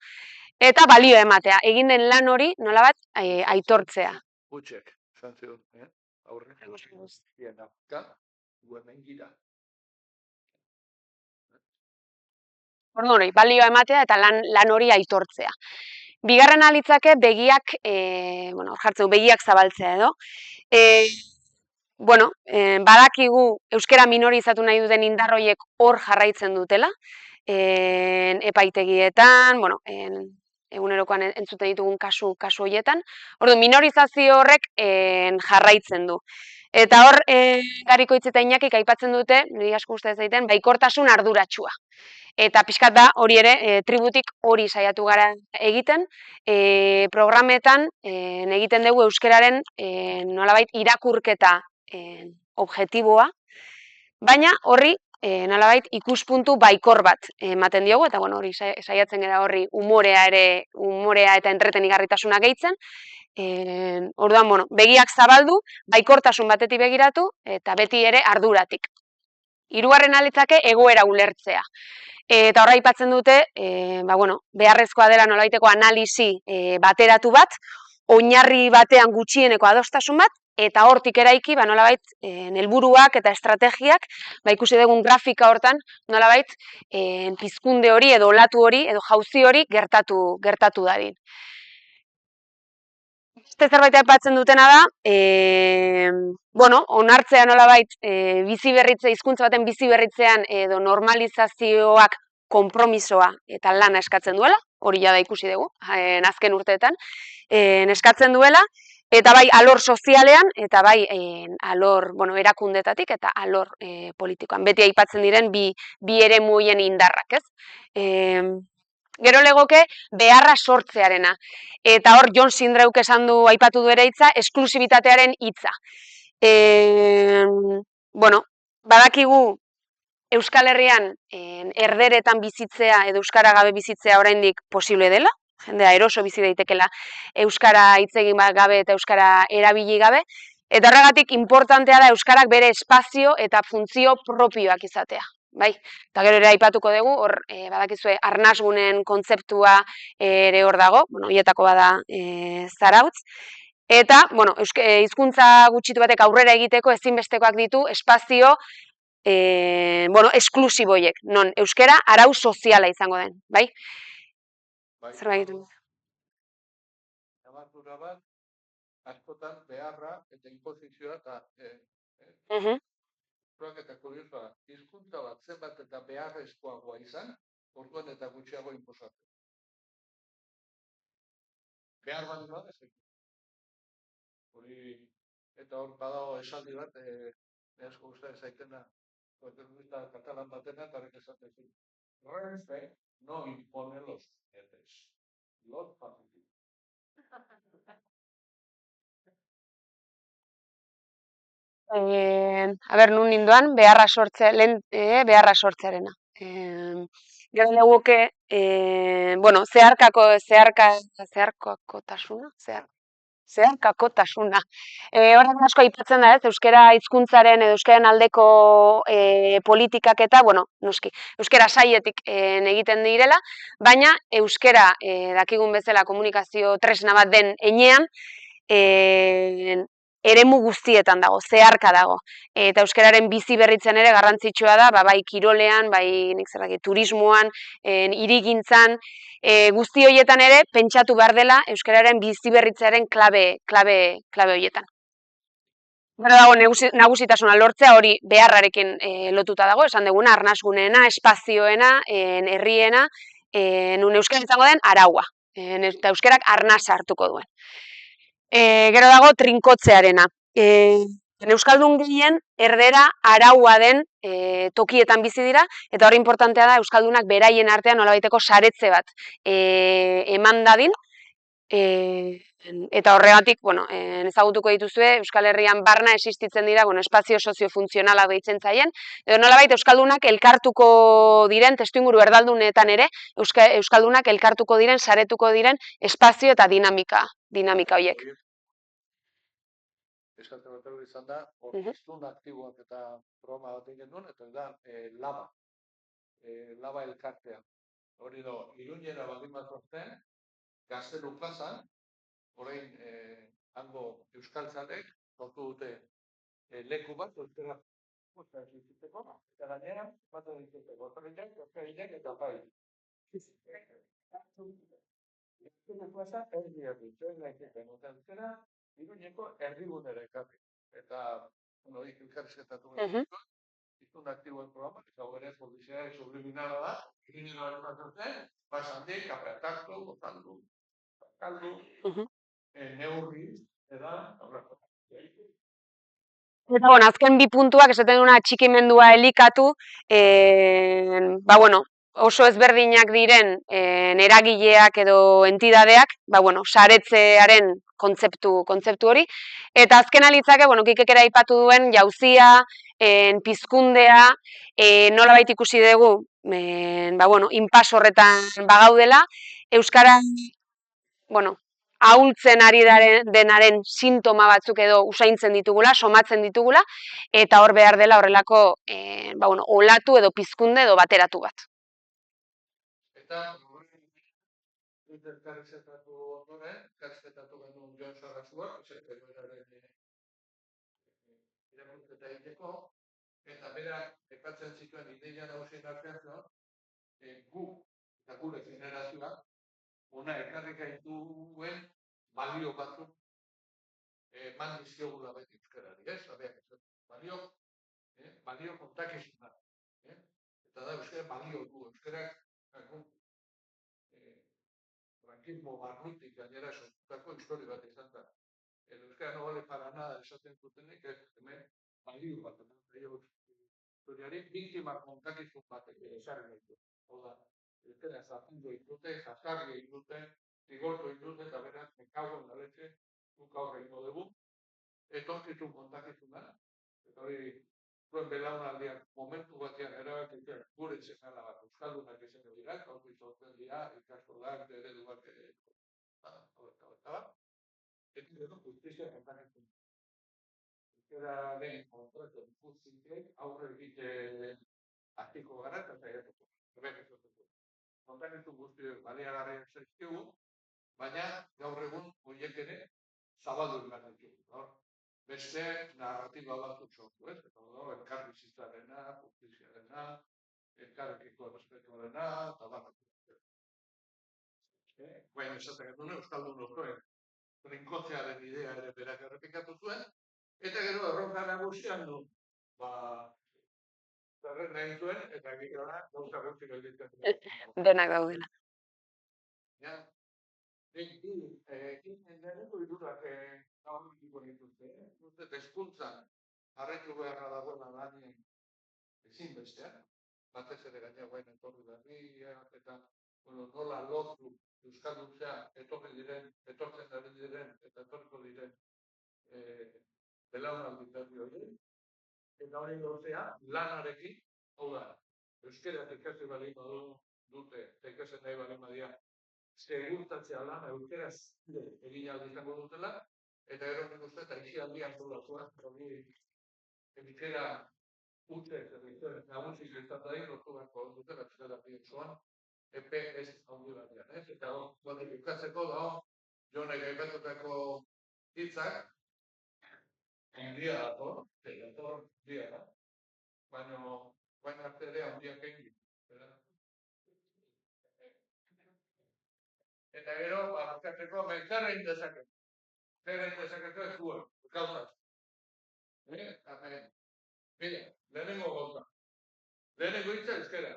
Eta balio ematea. Egin den lan hori nolabat aitortzea.
Gutxek, esan zion, aurreikuspen guztien aurka, hemen gira.
Orduan, balioa ematea eta lan hori aitortzea. Bigarrena litzake begiak, begiak zabaltzea edo. Badakigu euskara minorizatu nahi duten indarroiek hor jarraitzen dutela. Epaitegietan, egunerokoan entzuten ditugun kasu horietan. Orduan, minorizazio horrek jarraitzen du. Eta hor, Garikoitz eta Iñakik aipatzen dute, niri asko gustatzen zaiten, baikortasun arduratsua. Eta pixkat da, hori ere, tributik hori saiatu gara egiten, programetan egiten dugu euskararen nolabait irakurketa objektiboa, baina horri nolabait ikuspuntu baikor bat ematen diogu, eta hori saiatzen gara horri umorea eta entretenigarritasuna gehitzen. Orduan, begiak zabaldu, baikortasun batetik begiratu, eta beti ere arduratik. Hirugarren litzake egoera ulertzea. Eta horra aipatzen dute, beharrezkoa dela nolabaiteko analisi bateratu bat, oinarri batean gutxieneko adostasun bat, eta hortik eraiki, nolabait, helburuak eta estrategiak, ikusi dugun grafika hortan, nolabait, pizkunde hori edo olatu hori edo jauzi hori gertatu dadin. Beste zerbait aipatzen dutena da, onartzea nolabait, hizkuntza baten bizi berritzean edo normalizazioak konpromisoa eta lana eskatzen duela, hori jada ikusi dugu, azken urteetan, eskatzen duela, eta bai alor sozialean, eta bai alor erakundetatik eta alor politikoan. Beti aipatzen diren bi eremu horien indarrak, ez? Gero legoke beharra sortzearena. Eta hor John Sindreuk aipatu du ere hitza, esklusibitatearen hitza. Badakigu Euskal Herrian erderetan bizitzea edo euskara gabe bizitzea oraindik posible dela, jendea eroso bizi daitekela euskara hitz egin gabe eta euskara erabili gabe, eta horregatik inportantea da euskarak bere espazio eta funtzio propioak izatea. Bai, eta gero ere aipatuko dugu, hor badakizue arnasgunen kontzeptua ere hor dago, horietako bada Zarautz, eta hizkuntza gutxitu batek aurrera egiteko ezinbestekoak ditu espazio esklusiboiek, non euskara arau soziala izango den, bai? Zerbait egiten.
Nabardura bat, askotan beharra eta inposizioa eta eta kuriosoa, hizkuntza bat zenbat eta beharrezkoagoa izan, orduan eta gutxiago inposatzen. Behar bat dira, ez? Hori, eta hor badago esaldi bat, asko gustatzen zaitena, ekonomista katalan batena, eta horrek esaten zuen. Respeto no impone los jefes, los facilita.
Nun ninduan, beharra sortzearena. Gero leguke, zeharkakotasuna. Horren asko aipatzen da, ez, euskara hizkuntzaren edo euskararen aldeko politikak eta, noski, euskara sailetik egiten direla, baina euskara dakigun bezala komunikazio tresna bat den heinean, eremu guztietan dago, zeharka dago. Eta euskararen bizi berritzen ere garrantzitsua da, bai kirolean, bai turismoan, hirigintzan, guzti horietan ere pentsatu behar dela euskararen bizi berritzearen klabe horietan. Gero dago nagusitasuna lortzea hori beharrarekin lotuta dago, esan duguna, arnasguneena, espazioena, herriena, nun euskara izango den araua, eta euskarak arnasa hartuko duen. Gero dago trinkotzearena. Euskaldun gehien erdera araua den tokietan bizi dira, eta hori importantea da euskaldunak beraien artean nolabaiteko saretze bat eman dadin, eta horregatik, ezagutuko dituzue, Euskal Herrian barna existitzen dira, espazio soziofuntzionalak deitzen zaien, edo nolabait euskaldunak elkartuko diren, testuinguru erdaldunetan ere, euskaldunak elkartuko diren, saretuko diren espazio eta dinamika horiek.
Esate bat hori izan da, hiztun aktiboak eta programa bat egin duen, eta da laba elkartea. Hori da, Iruñera baldin bat orten, Gaztelu plazan, orain hango euskaltzalek sortu dute leku bat, euskara bizitzeko, eta gainera, bat egiteko, euskariak eta bai. Gaztelu plaza, euskara, Iruñeko erdigunera ekarri. Eta, hori elkarrizketatu hiztun aktiboen programa, eta hori polizia subliminala da, Iruñera baldin bat orten, pasandik, apertaktu, botandu, kaldu, neurri, eta horreko.
Eta, azken bi puntuak esaten duna atxikimendua elikatu, oso ezberdinak diren eragileak edo entidadeak, saretzearen kontzeptu hori, eta azken alitzake, Kikek ere aipatu duen jauzia, pizkundea, nolabait ikusi dugu, inpas horretan bagaudela, euskara, ahultzen ari denaren sintoma batzuk edo usaintzen ditugula, somatzen ditugula, eta hor behar dela horrelako olatu edo pizkunde edo bateratu bat.
Eta, elkarrizketatu ondoren, elkarrizketatu genuen Jon Sarrazua, eta egiteko, eta berak epatzen zituen ideia nagusien artean zegoen, gu eta gure generazioak hona ekarri gaituen balio batzuk eman dizkiogula beti euskarari, ez? Balio kontakizuna. Eta da, euskara balio du, euskarak frankismo barrutik gainera sortutako histori bat izan da. Euskara no vale para nada esaten dutenek, hemen balio bat eman zaio historiari biktima kontakizun batek esarri gaitu. Hau da, euskara zafundu ditute, jazarri ditute, zigortu ditute, eta beraz, mekagoen da letxe, guk aurre ingo dugu, etorkizun kontakizuna, eta hori, zuen belaunaldiak momentu batean erabakitzen gure txekala bat euskaldunak izango dira, gaurko izauten dira, ikastolak, ereduak, eta gero justizia kontakitzen. Euskararen kontratu guztiek aurre egite aktiko gara eta saiatuko. Kontakizun guztiek baliagarriak zaizkigu, baina gaur egun horiek ere zabaldu behar ditugu. Beste narratiba batzuk sortu, ez? Elkar bizitzarena, justiziarena, elkarrekiko errespetuarena, eta bat. Baina esaten duen euskaldun osoen trinkotzearen idea ere berak errepikatu zuen, eta gero erronka nagusian du, zerren nahi zuen, eta gero gauza gutxi gelditzen.
Denak daudela.
Lehenengo hirurak nabarmenduko dituzte, hezkuntzan jarraitu beharra dagoela lanien ezinbestean, batez ere gaina guain etorri berriak, eta nola lortu euskalduntzea etortzen ari diren, eta etorriko diren belaunaldi berri horiek, eta hori lortzea lanarekin, hau da, euskaraz ikasi baldin dute, eta ikasen nahi baldin badia, segurtatzea lana euskaraz egin ahal izango dutela, eta gero nik uste eta isi handian zulatua, hori euskara utze zerbitzuen nagusik izan da lortu beharko dutela euskara pientzoan, epe ez handi batean, ez? Eta hori eukatzeko da, Jonek aipatutako hitzak, handia dator, handia da, baina arte ere handiak egin. Eta gero, barkatzeko, zer egin dezaket. Zer egin dezaketu ez duen, gauzaz. Mira, lehenengo gauza. Lehenengo hitza euskara.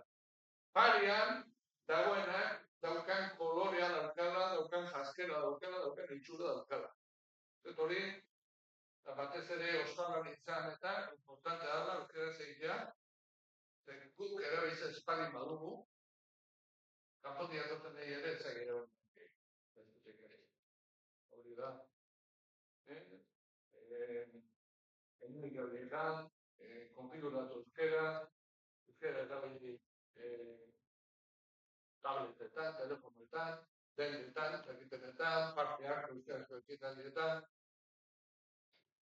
Parian, dagoenak, daukan kolorea daukala, daukan jaskera daukala, daukan itxura daukala. Eta hori, batez ere ostalaritzan eta importante dala, euskara egitea, guk erabiltzen espalin badugu, kanpotik atotzen nahi ere, ezak ere hori. Hori da. Hemendik horietan, konfiguratu euskara erabili tabletetan, telefonoetan, dendetan, jakitenetan, parte hartu euskarazko ekitaldietan,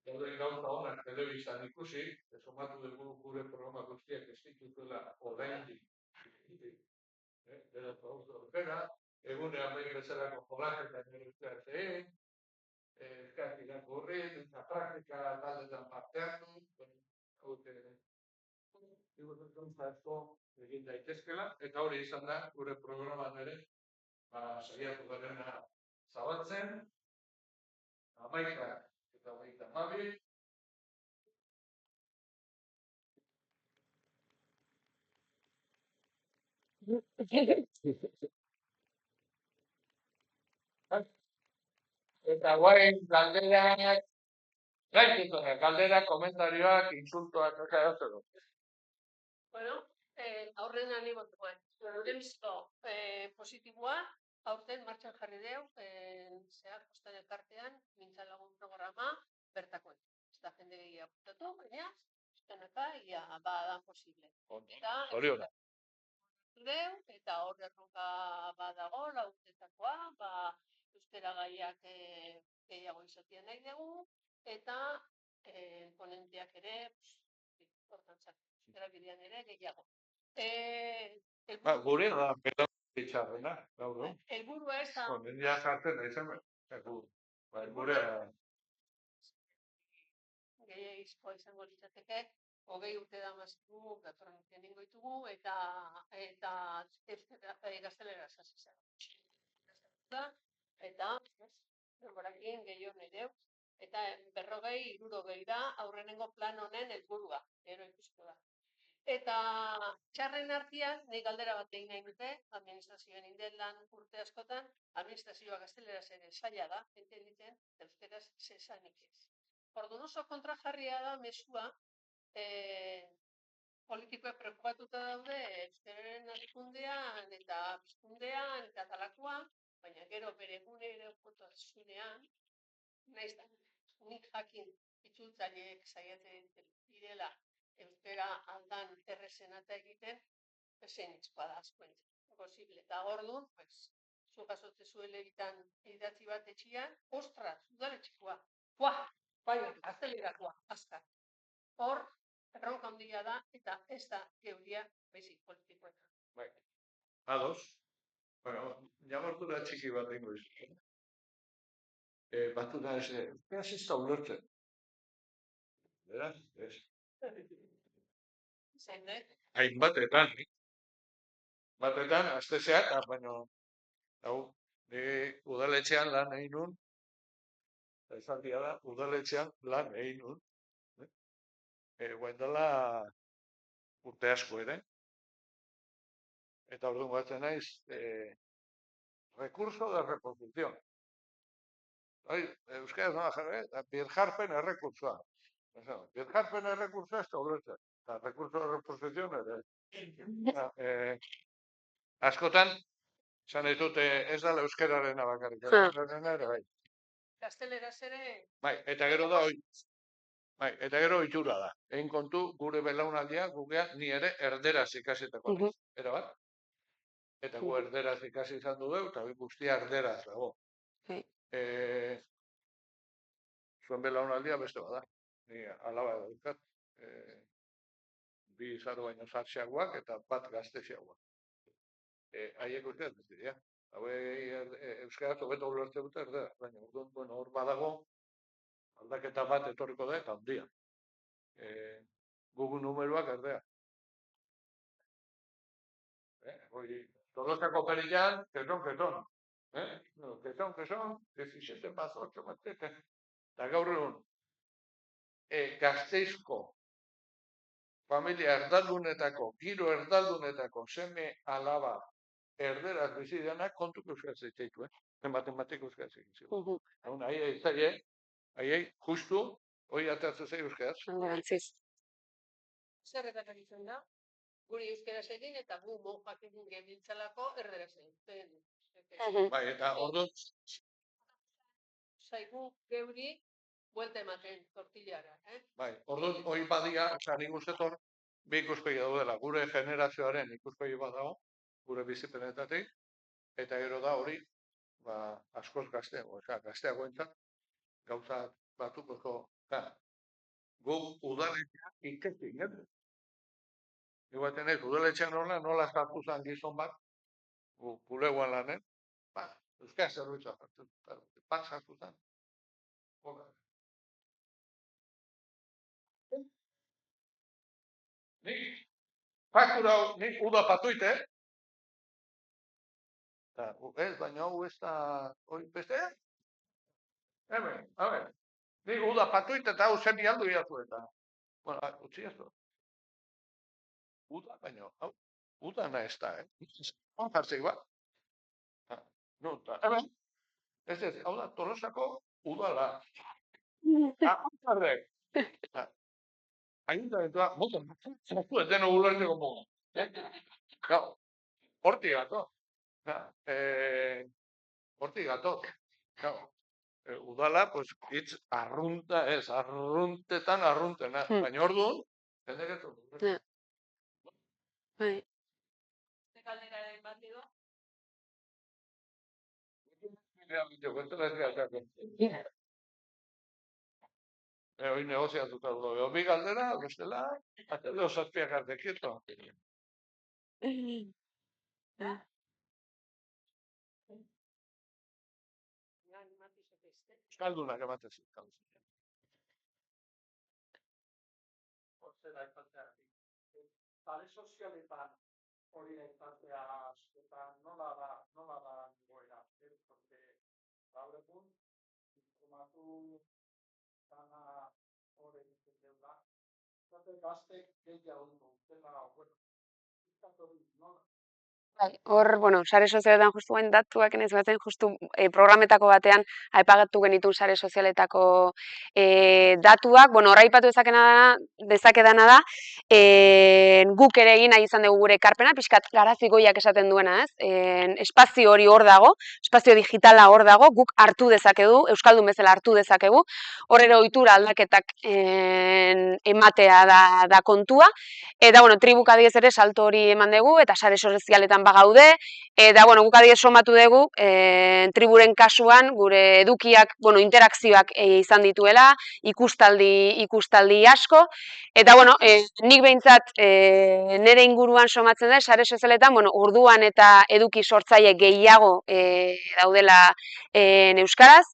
gauden gauza honak telebistan ikusi, somatu dugu gure programa guztiak ez dituzuela oraindik. Egunean behin bezalako jolaketan euskaraz egin, euskaraz irakurri, eta praktika taldetan parte hartu, egin daitezkela, eta hori izan da gure programan ere, saiatu garena zabaltzen, 11 eta 22, eta guain galdera, komentarioak, insultoak, zer.
Bueno, aurrena ni botuan. Lehenbiziko positiboa, aurten martxan jarri deu, kostan elkartean, mintzan lagun programa, bertakoen. Ez da jende gehiago apuntatu, baina, kostanaka, ia badan posible.
Hori hona.
Eta hor erronka badago, laurtetakoa, euskara gaiak gehiago izatea nahi dugu, eta ponenteak ere, hortan sartu. Erabidean ere gehiago.
Gure da, pero itxarrena, gaur.
Helburua ez da.
Nire jartzen da izan, gure.
gehiizkoa izango litzateke, 20 urte damazkigu, datorren urtean egingo ditugu, eta gazteleraz hasi zen. Eta, denborakin gehiago nahi deu, eta 40-60 da aurrenengo plan honen helburua, gero ikusiko da. Eta txarren artean, nik galdera bat egin nahi dute, administrazioen inden lan urte askotan, administrazioa gazteleraz ere zaila da, entenditzen, euskaraz zesanik ez. Orduan oso kontrajarria da mesua, politikoa preokupatuta daude euskararen adikundean eta bizkundean eta talakoan, baina gero bere egunero kontuazunean, nahiz da, nik jakin itzultzaileek saiatzen direla euskara aldan errezenata egiten, zein itzkoa da askoen. Posible. Eta orduan, zu jasotze zuele egitan idatzi bat etxian, ostras, udaletxikoa, baina, gaztelerakoa, azkar. Hor, erronka handia da, eta ez da geuria baizik politikoetan.
Bai, ados. Bueno, jamortura txiki bat ingo izan. Batzuta ez da ulertzen. Beraz, ez. Hainbatetan, batetan, astezeak, baina, ni udaletxean lan egin nun, esan da, udaletxean lan egin nun, guendala urte asko ere, eta orduan batzen naiz, recurso de reposición. Euskaraz nola jarri, birjarpen errekursoa. Birjarpen errekursoa ez da ulertzen. Eta recurso de reposición ere. Askotan, esan ditut ez da euskararen abakarrik. Euskararen ere, bai.
Gazteleraz ere...
Bai, eta gero da hoi. Bai, eta gero ohitura da. Egin kontu, gure belaunaldia, gugea, ni ere erderaz ikasitako naiz. Era bat? Eta gu erderaz ikasi izan du deu, eta guztia erderaz dago. Zuen belaunaldia beste bada. Ni alaba daukat. 2 izaro baino sartxeagoak eta bat gaztexiagoak. Haiek uste ez dira. Euskaraz hobeto ulertze dute erdera. Baina hor badago aldaketa bat etorriko da eta handia. Google numeroak erdera. Tolosako perillan, keton. Keton, 17 más 8 más 7. Eta gaur egun, Gasteizko familia erdaldunetako, giro erdaldunetako, seme alaba erderaz bizi denak kontuk euskaraz eitzaitu, matematik euskaraz eitzaitu. Haiei, justu, hoi atatzen zei euskaraz.
Zer eta egiten da? Guri euskaraz egin eta gu monjak egin genbiltzalako erderaz egin.
Bai, eta orduan...
Zaigu geuri buelta ematen tortillara,
Bai, orduan hori badia, nik uste hor, bi ikuspegi daudela, gure generazioaren ikuspegi bat dago, gure bizipenetatik, eta gero da hori, askoz gazteago, gazteago entzat, gauza batukoko, gu udaletxean iketik, Iguaten ez, udaletxean nola sartu zen gizon bat, bulegoan lanen, euskara zerbitzua sartu, bat sartu zen. Nik, faktura, nik uda patuite, ez, baina hau ez da, hori beste, hemen, nik uda patuite eta hau zen bialdu iatu eta, utzi ez du. Uda, baina, hau, uda nahez da, hon jartzik bat. Hemen, ez, hau da, Tolosako udala. Hon jarrek. Ayuntamentua, moten, zertu ez deno ulertzeko moga. Hortik gato. Hortik gato. Udala, pues, hitz arrunta ez, arruntetan arruntena. Baina orduan, zendeketu.
Bai.
Galderaren bat edo?
Hoi negoziatuta dugu. Bi galdera, bestela, atelo zazpiak arte, kieto. Euskaldunak ematen zit. zer aipatzea. Sare sozialetan hori aipatzea askotan nola da goera. Porque gaur egun informatu dana hori egiten dela. Zate gaztek gehiago dutela, bueno, nola?
Hor, bueno, sare sozialetan justu bain datuak naiz batzen justu programetako batean aipagatu genituen sare sozialetako datuak, bueno, hor aipatu dezakedana da, guk ere egin nahi izan dugu gure ekarpena, pixkat garazi goiak esaten duena, ez? Espazio hori hor dago, espazio digitala hor dago, guk hartu dezakegu, euskaldun bezala hartu dezakegu, hor ere ohitura aldaketak ematea da kontua, eta, bueno, tribuk adiez ere salto hori eman dugu, eta sare sozialetan bagaude, eta, bueno, guk adiez somatu dugu, triburen kasuan, gure edukiak, bueno, interakzioak izan dituela, ikustaldi asko, eta, bueno, nik behintzat nire inguruan somatzen da, sare sozialetan, bueno, orduan eta eduki sortzaile gehiago daudela euskaraz,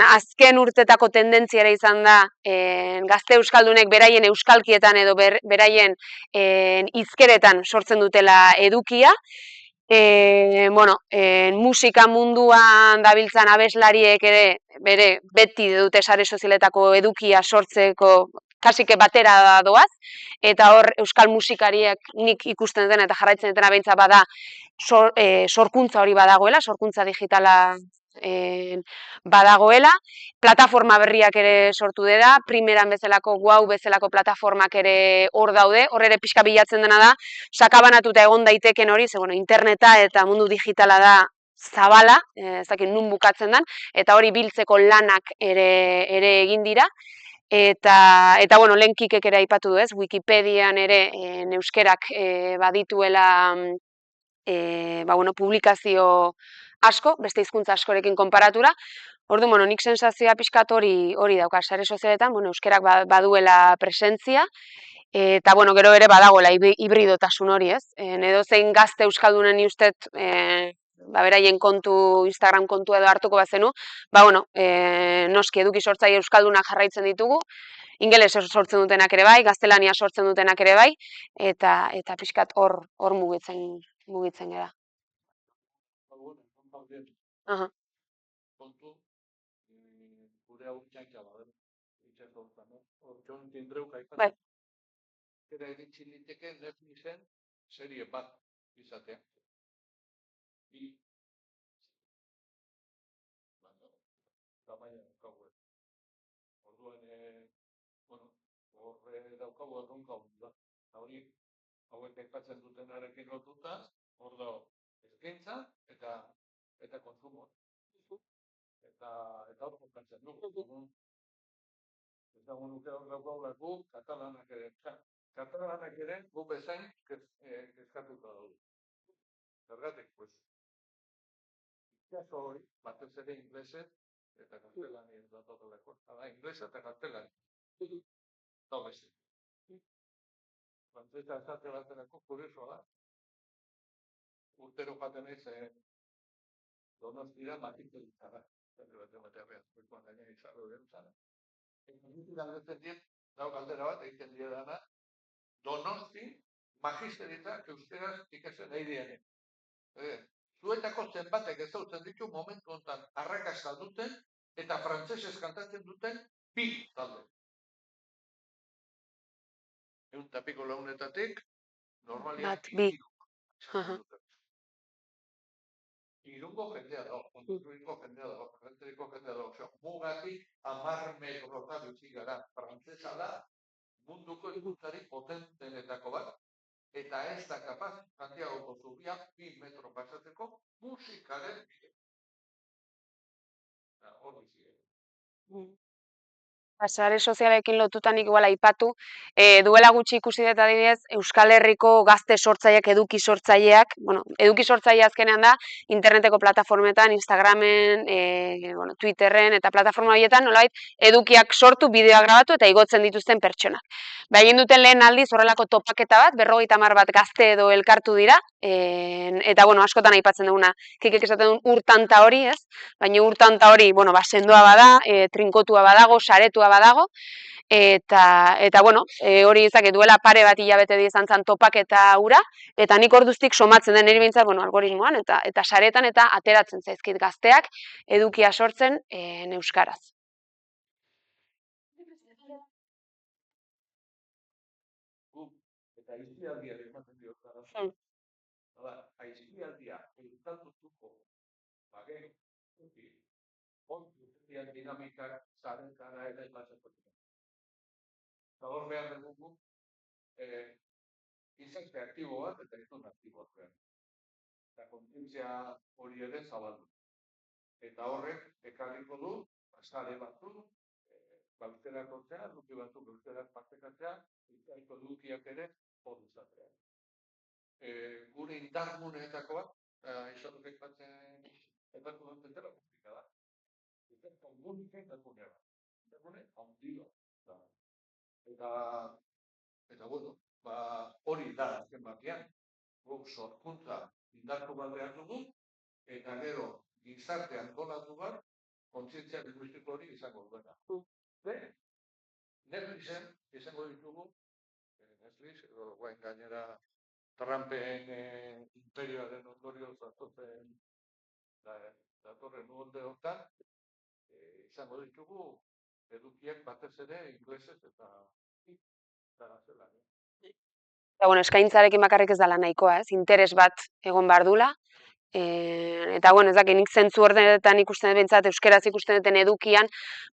azken urtetako tendentziara izan da gazte euskaldunek beraien euskalkietan edo beraien hizkeretan sortzen dutela edukia. Bueno, musika munduan dabiltzan abeslariek ere beti dute sare sozialetako edukia sortzeko kasike batera doaz, eta hor euskal musikariek nik ikusten dena eta jarraitzen dutena behintzat bada sorkuntza hori badagoela, sorkuntza digitala badagoela, plataforma berriak ere sortu dira, primeran bezalako, guau bezalako plataformak ere hor daude, hor ere pixka bilatzen dena da, sakabanatuta egon daiteken hori, ze bueno, interneta eta mundu digitala da zabala, ez dakit nun bukatzen den, eta hori biltzeko lanak ere egin dira, eta bueno, lehen Kikek ere aipatu du, ez? Wikipedian ere euskerak badituela ba, bueno, publikazio asko, beste hizkuntza askorekin konparatura. Ordu, bueno, nik sensazioa pixkat hori dauka sare sozialetan, bueno, euskerak baduela presentzia, eta, bueno, gero ere badagoela hibridotasun hori, ez? Edozein gazte euskaldunen ni ustet, ba, beraien kontu, Instagram kontu edo hartuko bazenu, ba, bueno, noski eduki sortzaile euskaldunak jarraitzen ditugu, ingeles sortzen dutenak ere bai, gaztelania sortzen dutenak ere bai, eta pixkat hor mugitzen gara. Aha.
Kontu, gure hau txantxa badera, itxeko Jon Tindreuk aipatzen. Era iritsi liteke Netflixen serie bat izatea. Tamaina daukagu. Orduan, bueno, horre daukagu erronka hori da. Hori, hauek aipatzen dutenarekin lotuta, hor dago eskaintza eta kontsumo. Eta hor kontzatzen dugu. Eta nuke hor daukagula gu, katalanak ere, gu bezain kezkatuta daude. Zergatik, pues, ikaso hori, batez ere ingleset, eta gaztelanien datotelako. Hala, inglesa eta gaztelani. Dau beste. Frantzesa esate baterako kuriosoa da. Urtero jaten ez, Donostira matiko ditzara. Zerre batean behar, koikoan gaina izarro gentzara. Eta galdetzen diet, dago galdera bat, egiten dira Donosti magisteretak euskaraz ikasen nahi dianen. Zuetako zenbatek ezautzen ditu momentu honetan arrakasta duten eta frantsesez kantatzen duten bi talde. Egun tapiko launetatik, normalian Irungo jendea dago, konturiko jendea dago, frantzeriko jendea dago. Mugatik 10 metrota dutxik gara. Frantzesa da munduko hizkuntzari potentenetako bat, eta ez da kapaz, Santiagoko zubia 2 metro pasatzeko musikaren bide. Hor bizi.
Sare sozialekin lotutan igual aipatu, duela gutxi ikusi dut adibidez, Euskal Herriko gazte sortzaileak, eduki sortzaileak, bueno, eduki sortzaile azkenean da, interneteko plataformetan, Instagramen, bueno, Twitterren eta plataforma horietan, nolabait, edukiak sortu, bideoa grabatu eta igotzen dituzten pertsonak. Ba, egin duten lehen aldiz horrelako topaketa bat, 50 bat gazte edo elkartu dira, eta, bueno, askotan aipatzen duguna, Kikek esaten duen urtanta hori, ez? Baina urtanta hori, bueno, ba, sendoa bada, trinkotua badago, saretua badago, eta bueno, hori ezake duela pare bat hilabete izan zen topaketa hura, eta nik orduztik somatzen den niri behintzat, bueno, algoritmoan, eta saretan, eta ateratzen zaizkit gazteak edukia sortzen euskaraz.
Eta aisialdia ematen dio zara. Aisialdia euskaldutuko bage, ontuzian dinamikak zarenkara ere batzeko. Eta hor behar dugu, izate aktibo bat eta izun aktibo bat. Eta kontzientzia hori ere zabaldu. Eta horrek ekarriko du, sare batzuk, euskarak sortzea, eduki batzuk euskarak partekatzea, euskadiko edukiak ere hori izatea. Gure indarguneetako bat, izan aipatzen dut dela publika da. Eta gure indargunea da. Indargune handia da. Eta bueno, hori da azken batean. Guk sorkuntza indartu bat behar dugu, eta gero gizarte antolatu bat, kontzientzia linguistiko hori izango duena. Netflixen izango ditugu, Netflix, edo guain gainera Trumpen imperioaren ondorioz datorren moldeotan, izango ditugu edukiak batez ere inglesez eta zelan.
Eta bueno, eskaintzarekin bakarrik ez dela nahikoa, ez? Interes bat egon behar dula. Eta bueno, ez dakit nik zentzu ordenetan ikusten dut behintzat euskeraz ikusten duten edukian,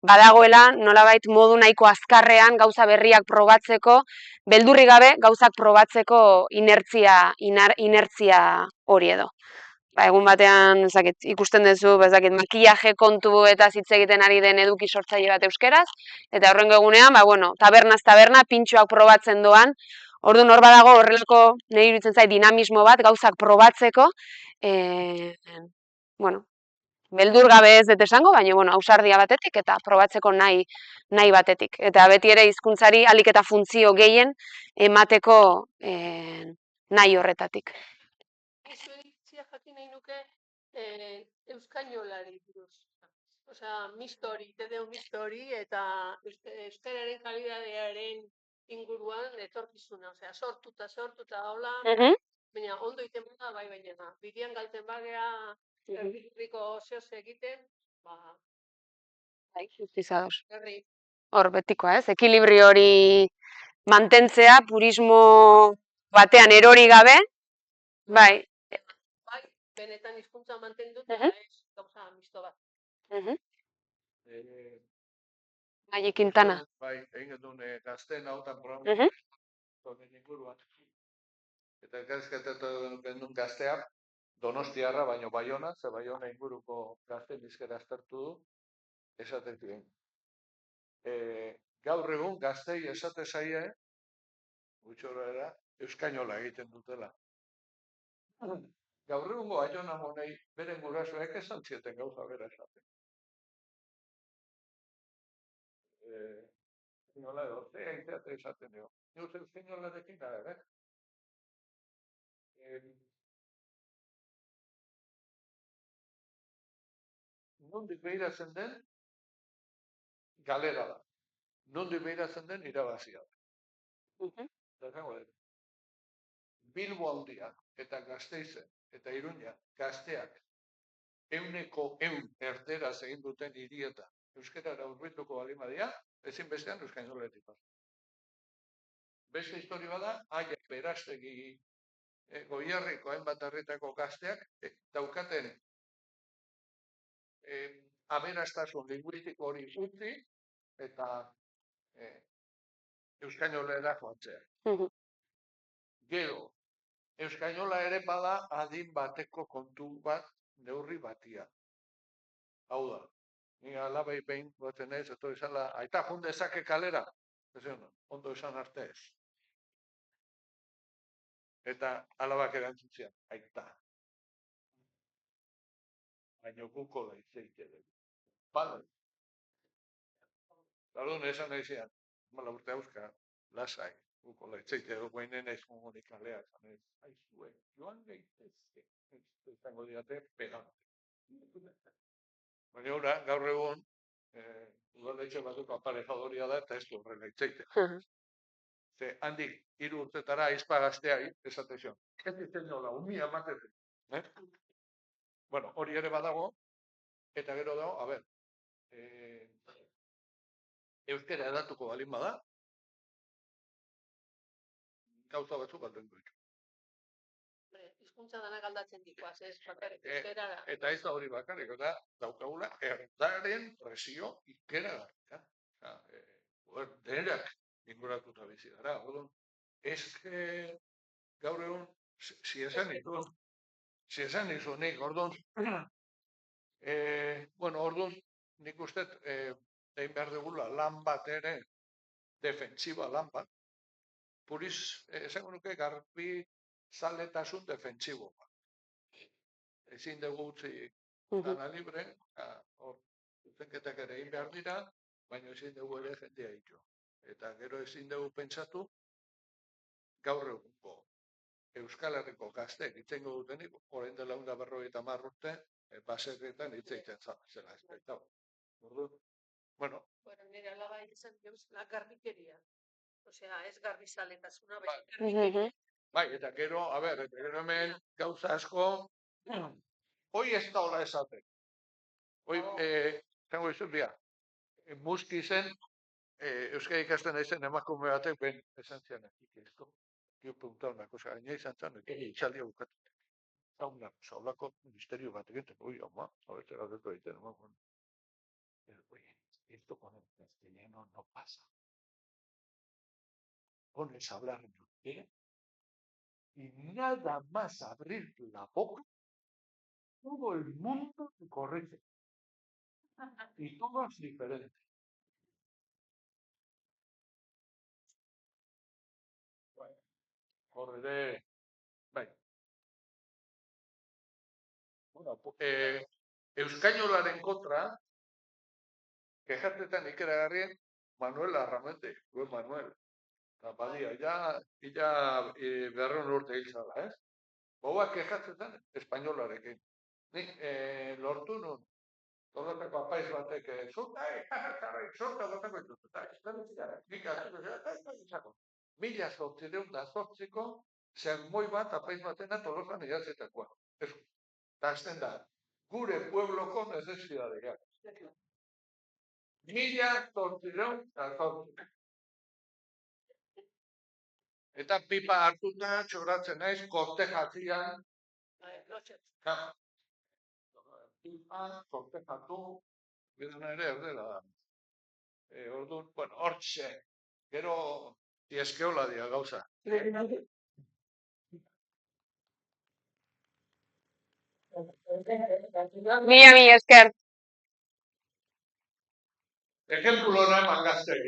badagoela nolabait modu nahiko azkarrean gauza berriak probatzeko, beldurri gabe gauzak probatzeko inertzia hori edo. Egun batean, ikusten duzu, makillaje kontu eta hitz egiten ari den eduki sortzaile bat euskeraz, eta horrengo egunean, tabernaz taberna, pintxoak probatzen doan, orduan hor badago horrelako, nire iruditzen zait, dinamismo bat, gauzak probatzeko, beldur gabe ez dut esango, baina ausardia batetik eta probatzeko nahi batetik. Eta beti ere hizkuntzari ahalik eta funtzio gehien emateko nahi horretatik.
Jakin nahi nuke euskainolari buruz. Osea, mistori, mistori eta euskararen kalidadearen inguruan etorkizuna. Osea, sortuta, hola, baina ondo iten bada, baina bidean galten bagea, erdiko zehoz egiten,
Justizados. Hor, betikoa ez, ekilibri hori mantentzea, purismo batean erori gabe, bai.
Benetan hizkuntza mantendu eta ez gauza misto bat.
Bai, Quintana.
Bai, egin duen gazteen hautan programen inguruan. Eta elkarrizketatu genuen gaztea, Donostiarra, baino Baiona, ze Baiona inguruko gazteen bizkera aztertu du, esaten ziren. Gaur egun gaztei esate zaie, gutxora euskainola egiten dutela. Gaur egungo Baiona monei beren gurasoek esan zieten gauza bera esaten. Euskainola edo, zeate esaten dio. Niuz euskainolarekin gara, nondik behiratzen den, galera da. Nondik behiratzen den, irabazia da. Bilbo handia eta Gasteizen eta Iruña gazteak 100% erderaz egin duten hirieta euskarara hurbilduko baldin badia, ezinbestean euskainoletik pasa. Beste historia bada, Aiak Berastegi Goierriko hainbat herritako gazteak daukaten aberastasun linguistiko hori utzi eta euskainolera joatzea. Gero, euskainola ere bada adin bateko kontu bat neurri batia. Hau da, ni alabai behin batzen ez, eto izala, aita jundezake kalera, ondo esan arte ez. Eta alabak erantzutzean, aita. Baina guko da itzeite dugu. Bale. Zalun esan nahi zean, mala urte hauska, lasai, guko da itzeite dugu, baina naiz monik kalea, aizue, joan gehitezke, izango diate, pegante. Baina gaur egun, udaletxe batzuk aparejadoria da, eta ez du horrela itzeite. Ze, handik, 3 urtetara aizpa gaztea esate zion. Ez ditzen nola, umia ematete. Bueno, hori ere badago, eta gero dago, a ber, euskera edatuko balin bada, gauza batzuk aldendu ditu.
Hizkuntza danak aldatzen dikoaz, ez bakarrik euskerara.
Eta ez da hori bakarrik, eta daukagula erdaren presio ikeragarria. Denerak inguratuta bizi gara, orduan. Ez gaur egun, si esan nizu nik, orduan, bueno, orduan, nik uste egin behar dugula lan bat ere, defentsiba lan bat, puriz, esango nuke garbi zaletasun defentsibo bat. Ezin dugu utzi dana libre, hor, zuzenketak ere egin behar dira, baina ezin dugu ere jendea hitu. Eta gero ezin dugu pentsatu, gaur egungo Euskal Herriko gazteek itzengo dutenik, orain dela 150 urte, baserrietan hitz egiten zela ez. Bueno,
Nire alaba izan la garbikeria. Osea, ez garbizaletasuna, baina
bai, eta gero, a ber, eta gero hemen gauza asko, hoi ez da hola esaten. Hoi, zango izun bia, Muski zen, Euskara ikasten naizen emakume batek, ben, esan zian, ikizko, jo preguntaba una cosa, gaina izan zen, eta itxaldia bukatu. Una cosa, holako misterio bat egiten, oi, ama, horretze gauzeko egiten, ama, bueno. Oye, esto con el castellano no pasa. Pones a hablar en euskera y nada más abrir la boca, todo el mundo te corrige. Y todo es diferente. Bueno, correré. Bai. Bueno, euskainolaren kontra, kexatzetan ikeragarrien, Manuel Arramendi, Luis Manuel. Eta badia, ja berreun urte hil zala, ez? Boba kexatzetan, espainolarekin. Nik lortu nun, Tolotako apaiz batek, zurta, dotako ditut, eta nik aziko, 1808ko sermoi bat apaiz batena Tolosan idatzitakoa. Eta azten da, gure puebloko necesidadea. 1808. Eta pipa hartuta txoratzen naiz, kortejatzian. Pipa, kortejatu, bidena ere erdela da. Orduan, bueno, hortxe, gero eskeola dira gauza.
Mila esker.
Ejemplo no eman gaztei,